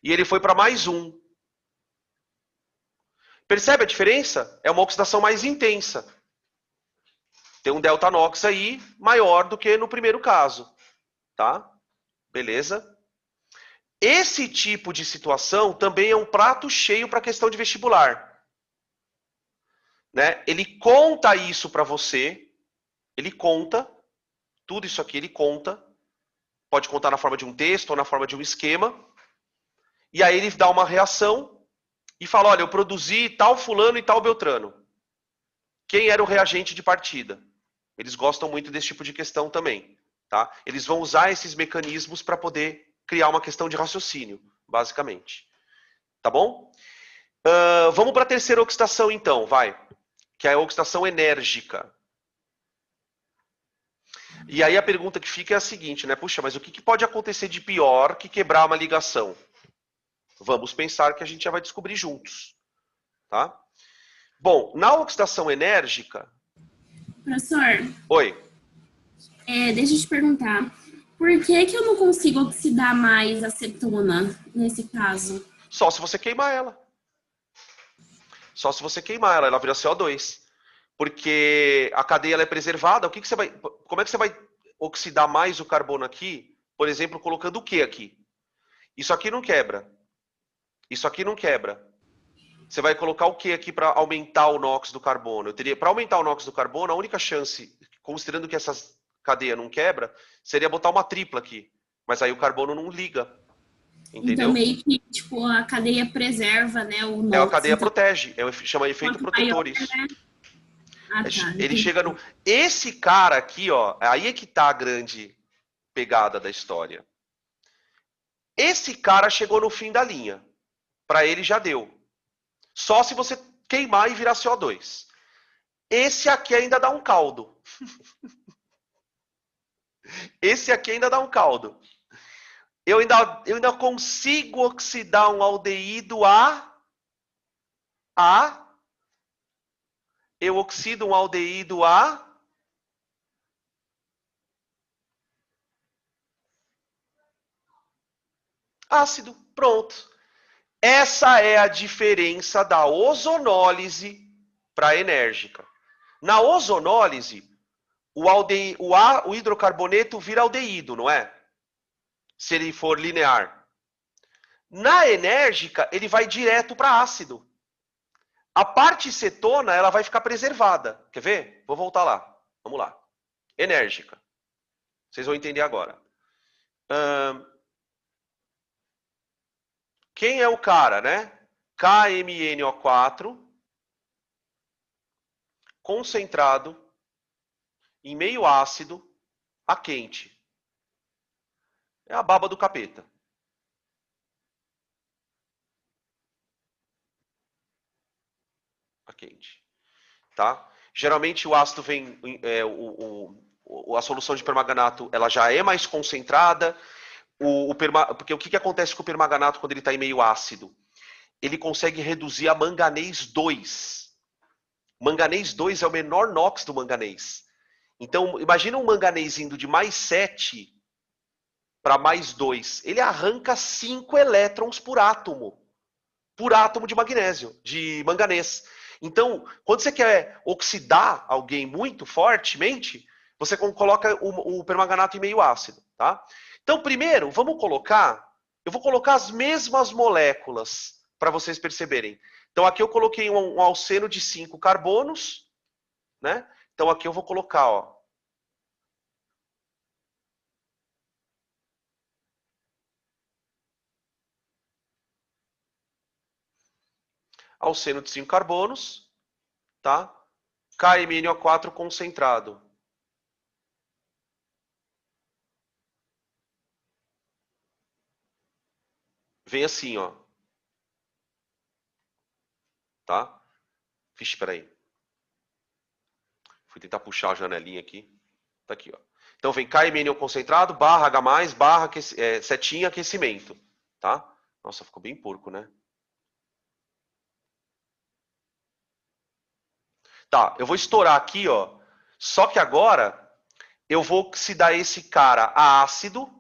E ele foi para +1. Percebe a diferença? É uma oxidação mais intensa. Tem um delta NOx aí maior do que no primeiro caso. Tá? Beleza? Esse tipo de situação também é um prato cheio para a questão de vestibular. Né? Ele conta isso para você. Ele conta. Tudo isso aqui ele conta. Pode contar na forma de um texto ou na forma de um esquema. E aí ele dá uma reação e fala, olha, eu produzi tal fulano e tal beltrano. Quem era o reagente de partida? Eles gostam muito desse tipo de questão também. Tá? Eles vão usar esses mecanismos para poder criar uma questão de raciocínio, basicamente. Tá bom? Vamos para a terceira oxidação, então, vai. Que é a oxidação enérgica. E aí a pergunta que fica é a seguinte, né? Puxa, mas o que pode acontecer de pior que quebrar uma ligação? Vamos pensar que a gente já vai descobrir juntos. Tá? Bom, na oxidação enérgica... Professor. Oi. Deixa eu te perguntar. Por que eu não consigo oxidar mais a cetona, nesse caso? Só se você queimar ela. Só se você queimar ela, ela vira CO2. Porque a cadeia ela é preservada. Como é que você vai oxidar mais o carbono aqui? Por exemplo, colocando o que aqui? Isso aqui não quebra. Isso aqui não quebra. Você vai colocar o que aqui para aumentar o NOx do carbono? Para aumentar o NOx do carbono, a única chance, considerando que essa cadeia não quebra, seria botar uma tripla aqui. Mas aí o carbono não liga. Entendeu? Então, meio que tipo, a cadeia preserva, né, o NOx. A cadeia então, protege. Chama efeito protetor isso. Maior, né? Tá, ele chega no... Esse cara aqui, ó, aí é que tá a grande pegada da história. Esse cara chegou no fim da linha. Para ele já deu. Só se você queimar e virar CO2. Esse aqui ainda dá um caldo. Esse aqui ainda dá um caldo. Eu ainda consigo oxidar um aldeído eu oxido um aldeído ácido. Pronto. Essa é a diferença da ozonólise para a enérgica. Na ozonólise, o hidrocarboneto vira aldeído, não é? Se ele for linear. Na enérgica, ele vai direto para ácido. A parte cetona, ela vai ficar preservada. Quer ver? Vou voltar lá. Vamos lá. Enérgica. Vocês vão entender agora. Quem é o cara, né? KMnO4 concentrado em meio ácido a quente. É a baba do capeta. A quente. Tá? Geralmente o ácido vem... a solução de permanganato ela já é mais concentrada. Porque o que acontece com o permanganato quando ele está em meio ácido? Ele consegue reduzir a manganês 2. Manganês 2 é o menor NOx do manganês. Então, imagina um manganês indo de mais 7 para mais 2. Ele arranca 5 elétrons por átomo de magnésio, de manganês. Então, quando você quer oxidar alguém muito fortemente, você coloca o permanganato em meio ácido, tá? Então, primeiro, eu vou colocar as mesmas moléculas para vocês perceberem. Então, aqui eu coloquei um alceno de 5 carbonos, né? Então, aqui eu vou colocar, ó, alceno de 5 carbonos, tá? KMnO4 concentrado. Vem assim, ó. Tá? Vixe, peraí. Fui tentar puxar a janelinha aqui. Tá aqui, ó. Então vem KMnO concentrado, barra H+, barra setinha aquecimento. Tá? Nossa, ficou bem porco, né? Tá, eu vou estourar aqui, ó. Só que agora eu vou oxidar esse cara a ácido.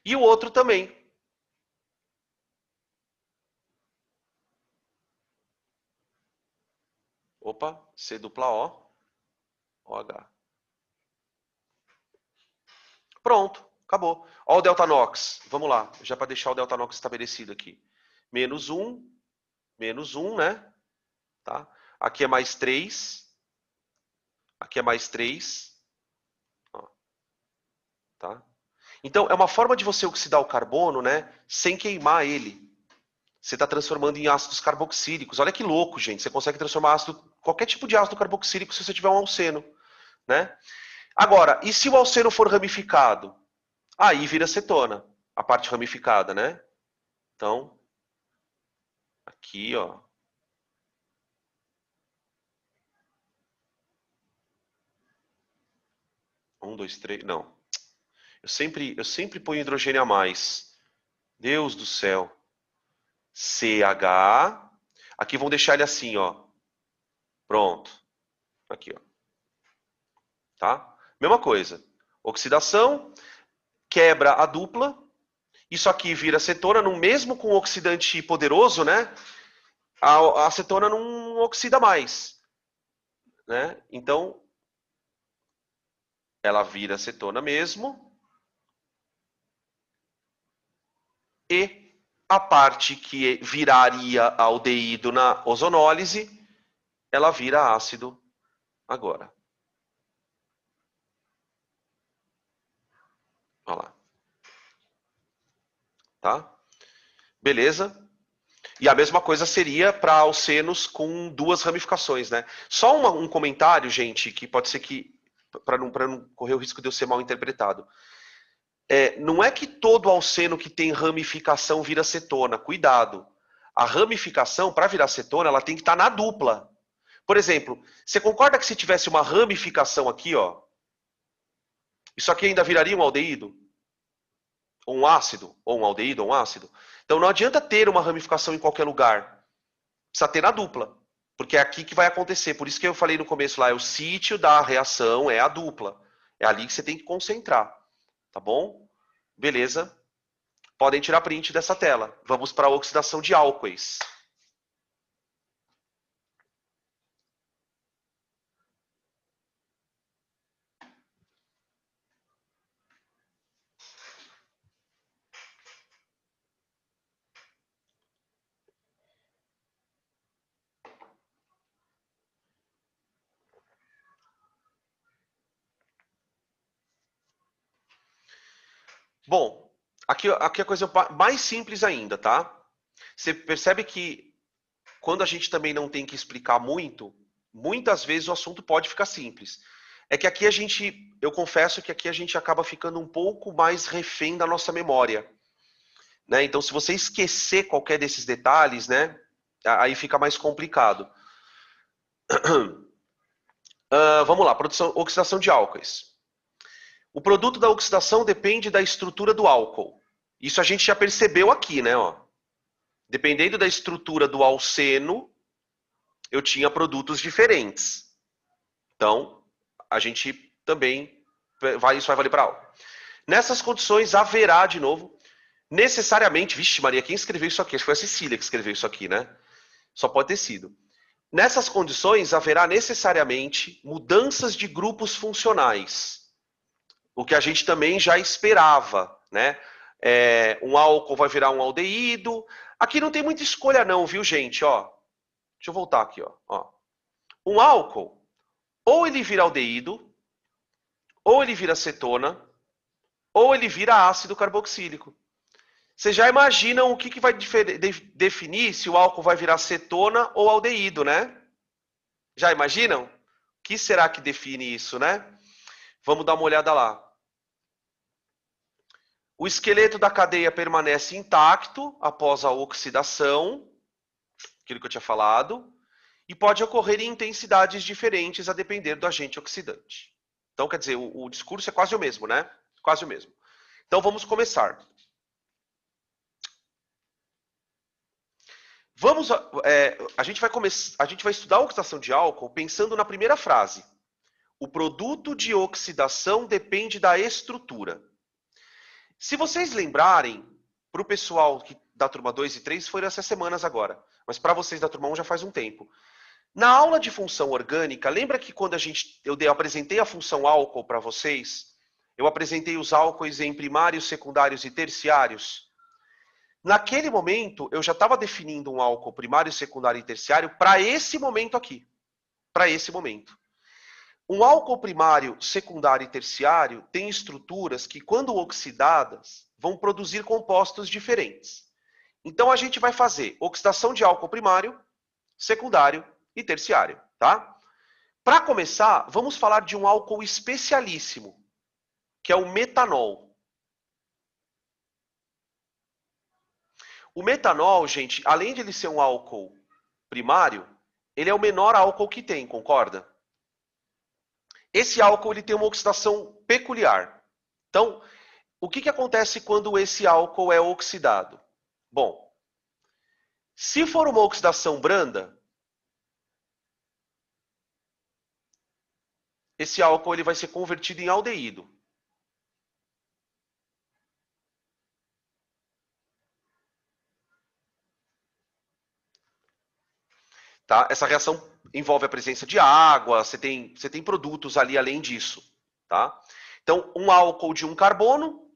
E o outro também. Opa, C dupla O, OH. Pronto, acabou. Ó o delta NOx. Vamos lá, já para deixar o delta NOx estabelecido aqui. -1, -1, né? Tá? Aqui é mais 3. Aqui é mais 3. Ó, tá? Então, é uma forma de você oxidar o carbono, né? Sem queimar ele. Você está transformando em ácidos carboxílicos. Olha que louco, gente. Você consegue transformar qualquer tipo de ácido carboxílico se você tiver um alceno, né? Agora, e se o alceno for ramificado? Aí vira cetona, a parte ramificada, né? Então, aqui, ó. Um, dois, três. Não. Eu sempre ponho hidrogênio a mais. Deus do céu. CH. Aqui vão deixar ele assim, ó. Pronto. Aqui, ó. Tá? Mesma coisa. Oxidação, quebra a dupla. Isso aqui vira acetona, mesmo com oxidante poderoso, né? A acetona não oxida mais, né? Então, ela vira acetona mesmo. E a parte que viraria aldeído na ozonólise, ela vira ácido agora. Olha lá. Tá? Beleza? E a mesma coisa seria para alcenos com duas ramificações, né? Só um comentário, gente, que pode ser que, para não correr o risco de eu ser mal interpretado. Não é que todo alceno que tem ramificação vira cetona. Cuidado. A ramificação, para virar cetona, ela tem que estar na dupla. Por exemplo, você concorda que se tivesse uma ramificação aqui, ó, isso aqui ainda viraria um aldeído? Ou um ácido? Ou um aldeído, ou um ácido? Então não adianta ter uma ramificação em qualquer lugar. Precisa ter na dupla. Porque é aqui que vai acontecer. Por isso que eu falei no começo lá, o sítio da reação é a dupla. É ali que você tem que concentrar. Tá bom? Beleza. Podem tirar print dessa tela. Vamos para a oxidação de álcoois. Bom, aqui é a coisa mais simples ainda, tá? Você percebe que quando a gente também não tem que explicar muito, muitas vezes o assunto pode ficar simples. É que aqui eu confesso que aqui a gente acaba ficando um pouco mais refém da nossa memória, né? Então, se você esquecer qualquer desses detalhes, né, aí fica mais complicado. Vamos lá, oxidação de álcoois. O produto da oxidação depende da estrutura do álcool. Isso a gente já percebeu aqui, né? Ó. Dependendo da estrutura do alceno, eu tinha produtos diferentes. Então, a gente também isso vai valer para aula. Nessas condições, haverá, de novo, necessariamente... Vixe, Maria, quem escreveu isso aqui? Acho que foi a Cecília que escreveu isso aqui, né? Só pode ter sido. Nessas condições, haverá necessariamente mudanças de grupos funcionais. O que a gente também já esperava, né? Um álcool vai virar um aldeído. Aqui não tem muita escolha não, viu, gente? Ó, deixa eu voltar aqui. Ó. Um álcool, ou ele vira aldeído, ou ele vira cetona, ou ele vira ácido carboxílico. Vocês já imaginam o que vai definir se o álcool vai virar cetona ou aldeído, né? Já imaginam? O que será que define isso, né? Vamos dar uma olhada lá. O esqueleto da cadeia permanece intacto após a oxidação, aquilo que eu tinha falado, e pode ocorrer em intensidades diferentes a depender do agente oxidante. Então, quer dizer, o discurso é quase o mesmo, né? Quase o mesmo. Então, vamos começar. A gente vai estudar a oxidação de álcool pensando na primeira frase. O produto de oxidação depende da estrutura. Se vocês lembrarem, para o pessoal da turma 2 e 3 foram essas semanas agora, mas para vocês da turma 1 já faz um tempo. Na aula de função orgânica, lembra que quando eu apresentei a função álcool para vocês, eu apresentei os álcoois em primários, secundários e terciários? Naquele momento, eu já estava definindo um álcool primário, secundário e terciário para esse momento aqui. Para esse momento. Um álcool primário, secundário e terciário tem estruturas que, quando oxidadas, vão produzir compostos diferentes. Então, a gente vai fazer oxidação de álcool primário, secundário e terciário, tá? Para começar, vamos falar de um álcool especialíssimo, que é o metanol. O metanol, gente, além de ele ser um álcool primário, ele é o menor álcool que tem, concorda? Esse álcool ele tem uma oxidação peculiar. Então, o que acontece quando esse álcool é oxidado? Bom, se for uma oxidação branda, esse álcool ele vai ser convertido em aldeído. Tá? Essa reação envolve a presença de água, você tem produtos ali além disso. Tá? Então, um álcool de um carbono,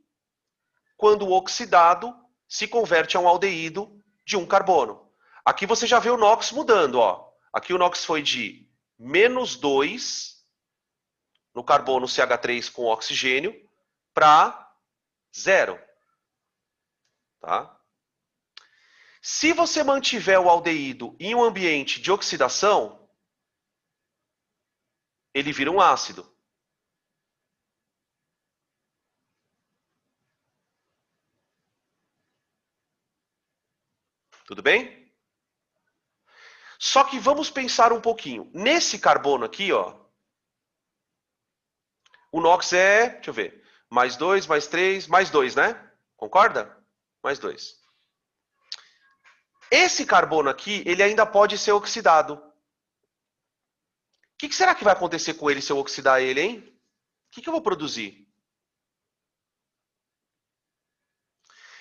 quando oxidado, se converte a um aldeído de um carbono. Aqui você já vê o NOx mudando. Ó. Aqui o NOx foi de -2 no carbono CH3 com oxigênio para 0. Tá? Se você mantiver o aldeído em um ambiente de oxidação, ele vira um ácido. Tudo bem? Só que vamos pensar um pouquinho. Nesse carbono aqui, ó, o NOx é, deixa eu ver, +2, +3, +2, né? Concorda? +2. Esse carbono aqui, ele ainda pode ser oxidado. O que será que vai acontecer com ele se eu oxidar ele, hein? O que eu vou produzir?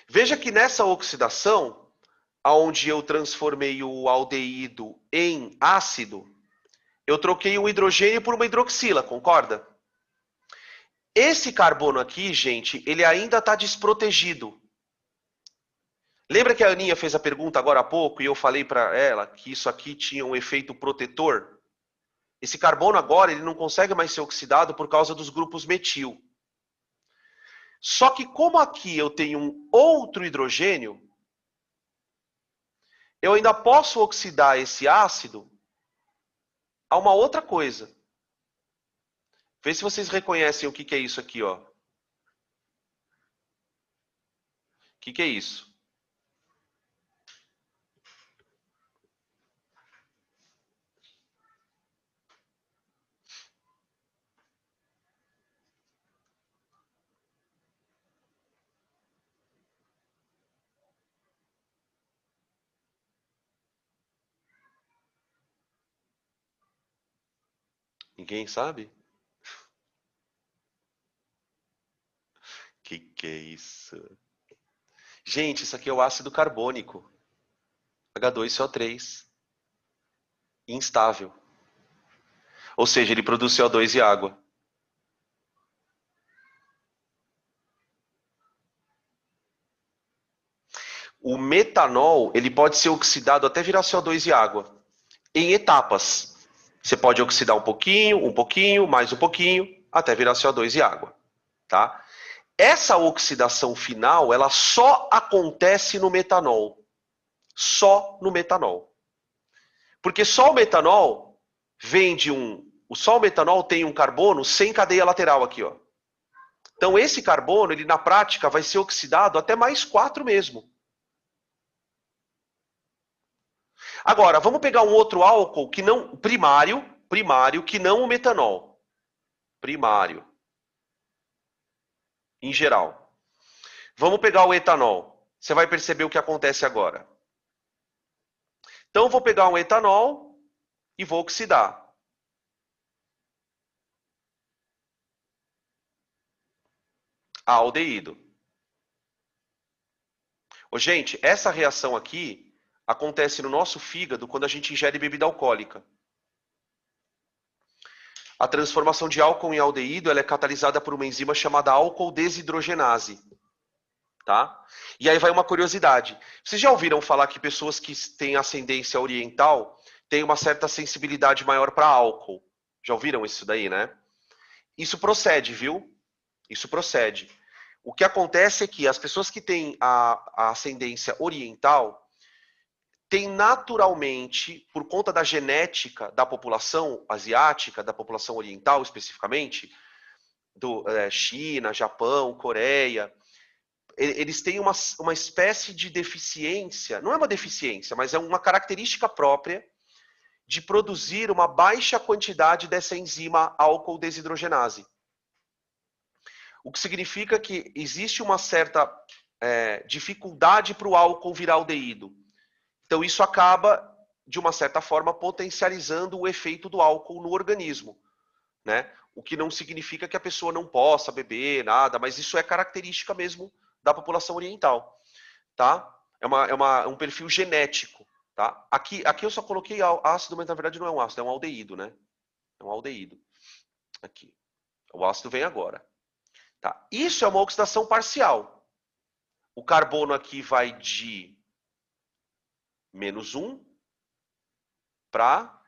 Veja que nessa oxidação, onde eu transformei o aldeído em ácido, eu troquei um hidrogênio por uma hidroxila, concorda? Esse carbono aqui, gente, ele ainda está desprotegido. Lembra que a Aninha fez a pergunta agora há pouco e eu falei para ela que isso aqui tinha um efeito protetor? Esse carbono agora ele não consegue mais ser oxidado por causa dos grupos metil. Só que como aqui eu tenho um outro hidrogênio, eu ainda posso oxidar esse ácido a uma outra coisa. Vê se vocês reconhecem o que é isso aqui, ó. O que é isso? Ninguém sabe? Que é isso? Gente, isso aqui é o ácido carbônico. H2CO3. Instável. Ou seja, ele produz CO2 e água. O metanol, ele pode ser oxidado até virar CO2 e água, em etapas. Você pode oxidar um pouquinho, mais um pouquinho, até virar CO2 e água, tá? Essa oxidação final, ela só acontece no metanol. Só no metanol. Porque só o metanol vem de só o metanol tem um carbono sem cadeia lateral aqui, ó. Então esse carbono, ele na prática vai ser oxidado até mais 4 mesmo. Agora, vamos pegar um outro álcool que não primário que não o metanol. Primário. Em geral. Vamos pegar o etanol. Você vai perceber o que acontece agora. Então, eu vou pegar um etanol e vou oxidar. Aldeído. Ô, gente, essa reação aqui acontece no nosso fígado quando a gente ingere bebida alcoólica. A transformação de álcool em aldeído ela é catalisada por uma enzima chamada álcool desidrogenase. Tá? E aí vai uma curiosidade. Vocês já ouviram falar que pessoas que têm ascendência oriental têm uma certa sensibilidade maior para álcool? Já ouviram isso daí, né? Isso procede, viu? Isso procede. O que acontece é que as pessoas que têm a ascendência oriental têm naturalmente, por conta da genética da população asiática, da população oriental especificamente, China, Japão, Coreia, eles têm uma espécie de deficiência, não é uma deficiência, mas é uma característica própria de produzir uma baixa quantidade dessa enzima álcool desidrogenase. O que significa que existe uma certa dificuldade para o álcool virar aldeído. Então isso acaba, de uma certa forma, potencializando o efeito do álcool no organismo, né? O que não significa que a pessoa não possa beber nada, mas isso é característica mesmo da população oriental, tá? É um perfil genético, tá? Aqui eu só coloquei ácido, mas na verdade não é um ácido, é um aldeído, né? É um aldeído. Aqui. O ácido vem agora. Tá? Isso é uma oxidação parcial. O carbono aqui vai de -1 para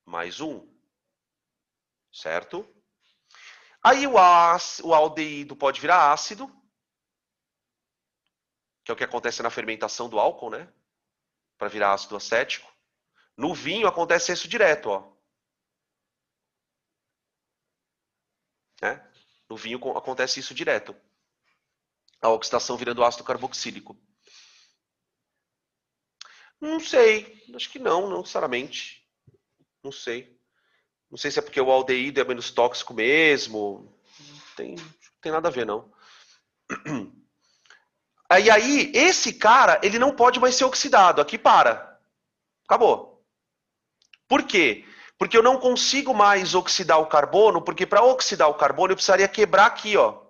+1, certo? Aí o aldeído pode virar ácido, que é o que acontece na fermentação do álcool, né? Para virar ácido acético. No vinho acontece isso direto, ó. Né? No vinho acontece isso direto. A oxidação virando ácido carboxílico. Não sei. Acho que não necessariamente. Não sei. Não sei se é porque o aldeído é menos tóxico mesmo. Tem nada a ver, não. Aí, esse cara, ele não pode mais ser oxidado. Aqui para. Acabou. Por quê? Porque eu não consigo mais oxidar o carbono, porque para oxidar o carbono eu precisaria quebrar aqui, ó.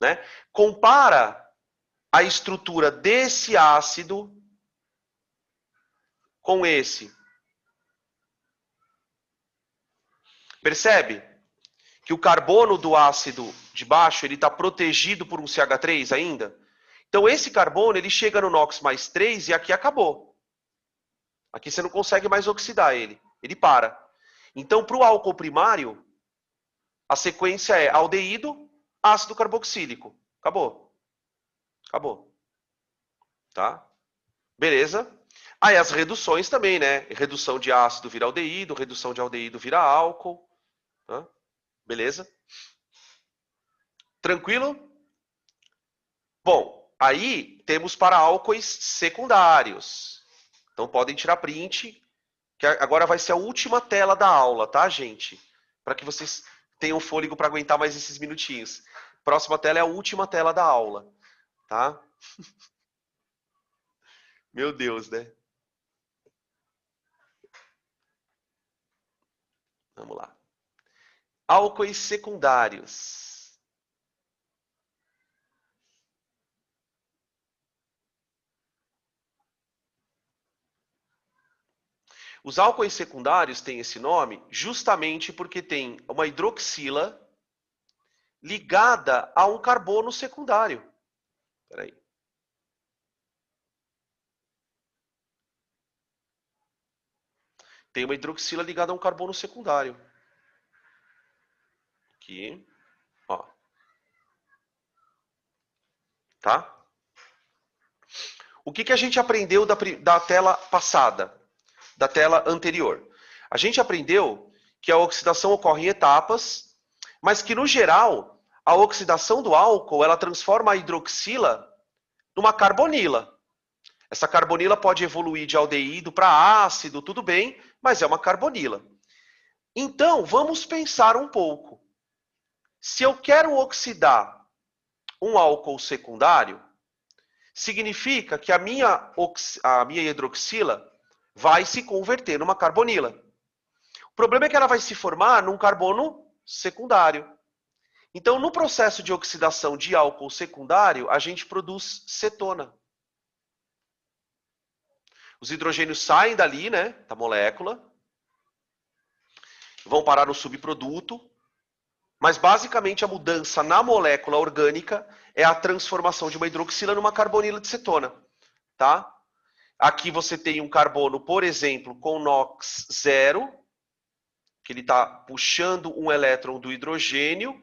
Né? Compara a estrutura desse ácido com esse. Percebe? Que o carbono do ácido de baixo ele está protegido por um CH3 ainda. Então esse carbono ele chega no NOx mais 3 e aqui acabou. Aqui você não consegue mais oxidar ele. Ele para. Então para o álcool primário, a sequência é aldeído, ácido carboxílico. Acabou. Acabou. Tá? Beleza? Aí as reduções também, né? Redução de ácido vira aldeído, redução de aldeído vira álcool. Tá? Beleza? Tranquilo? Bom, aí temos para álcoois secundários. Então podem tirar print, que agora vai ser a última tela da aula, tá, gente? Para que vocês tenham fôlego para aguentar mais esses minutinhos. Próxima tela é a última tela da aula, tá? Meu Deus, né? Vamos lá. Álcoois secundários. Os álcoois secundários têm esse nome justamente porque tem uma hidroxila ligada a um carbono secundário. Espera aí. Tem uma hidroxila ligada a um carbono secundário. Aqui, ó. Tá? O que a gente aprendeu da tela passada, da tela anterior? A gente aprendeu que a oxidação ocorre em etapas, mas que, no geral, a oxidação do álcool ela transforma a hidroxila numa carbonila. Essa carbonila pode evoluir de aldeído para ácido, tudo bem, mas é uma carbonila. Então, vamos pensar um pouco. Se eu quero oxidar um álcool secundário, significa que a minha hidroxila vai se converter numa carbonila. O problema é que ela vai se formar num carbono secundário. Então, no processo de oxidação de álcool secundário, a gente produz cetona. Os hidrogênios saem dali, né, da molécula, vão parar no subproduto, mas basicamente a mudança na molécula orgânica é a transformação de uma hidroxila numa carbonila de cetona, tá? Aqui você tem um carbono, por exemplo, com NOx 0, que ele está puxando um elétron do hidrogênio,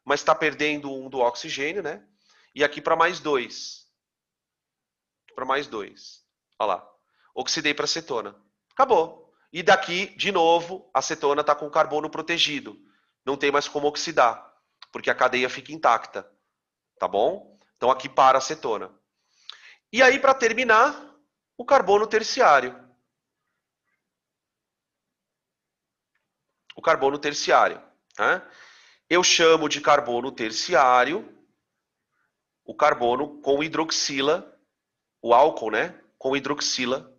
mas está perdendo um do oxigênio, né? E aqui para mais 2. Para mais 2. Olha lá. Oxidei para cetona. Acabou. E daqui, de novo, a cetona está com o carbono protegido. Não tem mais como oxidar, porque a cadeia fica intacta. Tá bom? Então aqui para a cetona. E aí, para terminar, o carbono terciário. O carbono terciário. Né? Eu chamo de carbono terciário o carbono com hidroxila, o álcool, né? Com hidroxila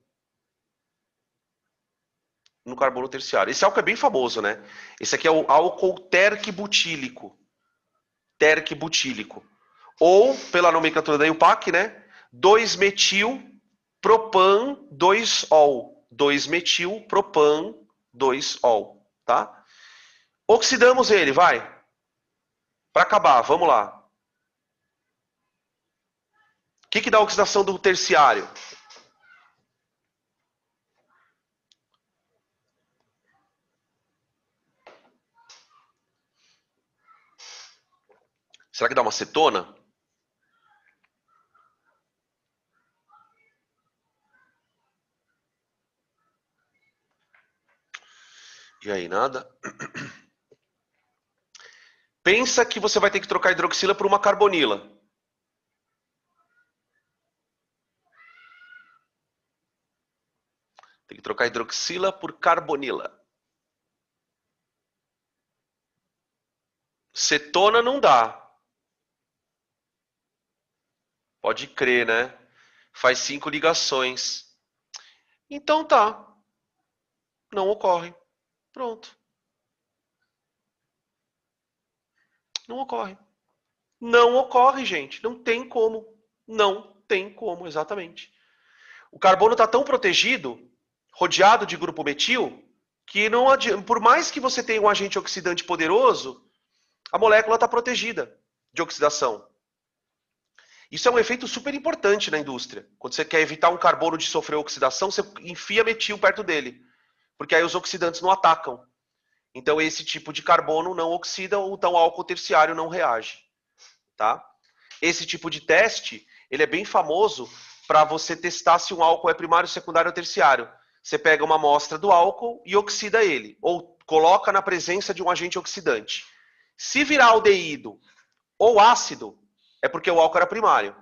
no carbono terciário. Esse álcool é bem famoso, né? Esse aqui é o álcool terquibutílico. Terquibutílico. Ou, pela nomenclatura da IUPAC, né? 2-metil-propan-2-ol. 2-metil-propan-2-ol. Tá? Oxidamos ele, vai. Para acabar, vamos lá. O que dá a oxidação do terciário? Será que dá uma cetona? E aí, nada? Pensa que você vai ter que trocar hidroxila por uma carbonila. Tem que trocar hidroxila por carbonila. Cetona não dá. Pode crer, né? Faz 5 ligações. Então tá. Não ocorre. Pronto. Não ocorre. Não ocorre, gente. Não tem como. Não tem como, exatamente. O carbono está tão protegido, rodeado de grupo metil, que não adianta, por mais que você tenha um agente oxidante poderoso, a molécula está protegida de oxidação. Isso é um efeito super importante na indústria. Quando você quer evitar um carbono de sofrer oxidação, você enfia metil perto dele, porque aí os oxidantes não atacam. Então esse tipo de carbono não oxida, ou então o álcool terciário não reage. Tá? Esse tipo de teste, ele é bem famoso para você testar se um álcool é primário, secundário ou terciário. Você pega uma amostra do álcool e oxida ele, ou coloca na presença de um agente oxidante. Se virar aldeído ou ácido, é porque o álcool era primário.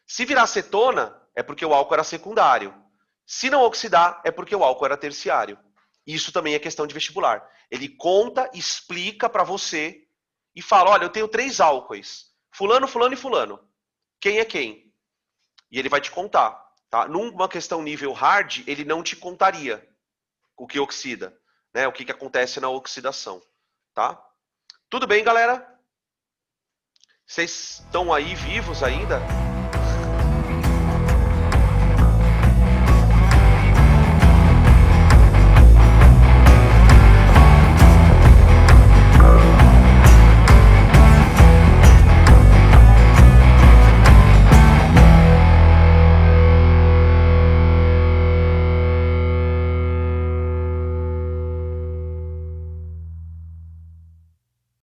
Se virar cetona, é porque o álcool era secundário. Se não oxidar, é porque o álcool era terciário. Isso também é questão de vestibular. Ele conta, explica para você e fala, olha, eu tenho 3 álcoois. Fulano, fulano e fulano. Quem é quem? E ele vai te contar. Tá? Numa questão nível hard, ele não te contaria o que oxida. né, o que acontece na oxidação, tá? Tudo bem, galera? Vocês estão aí vivos ainda?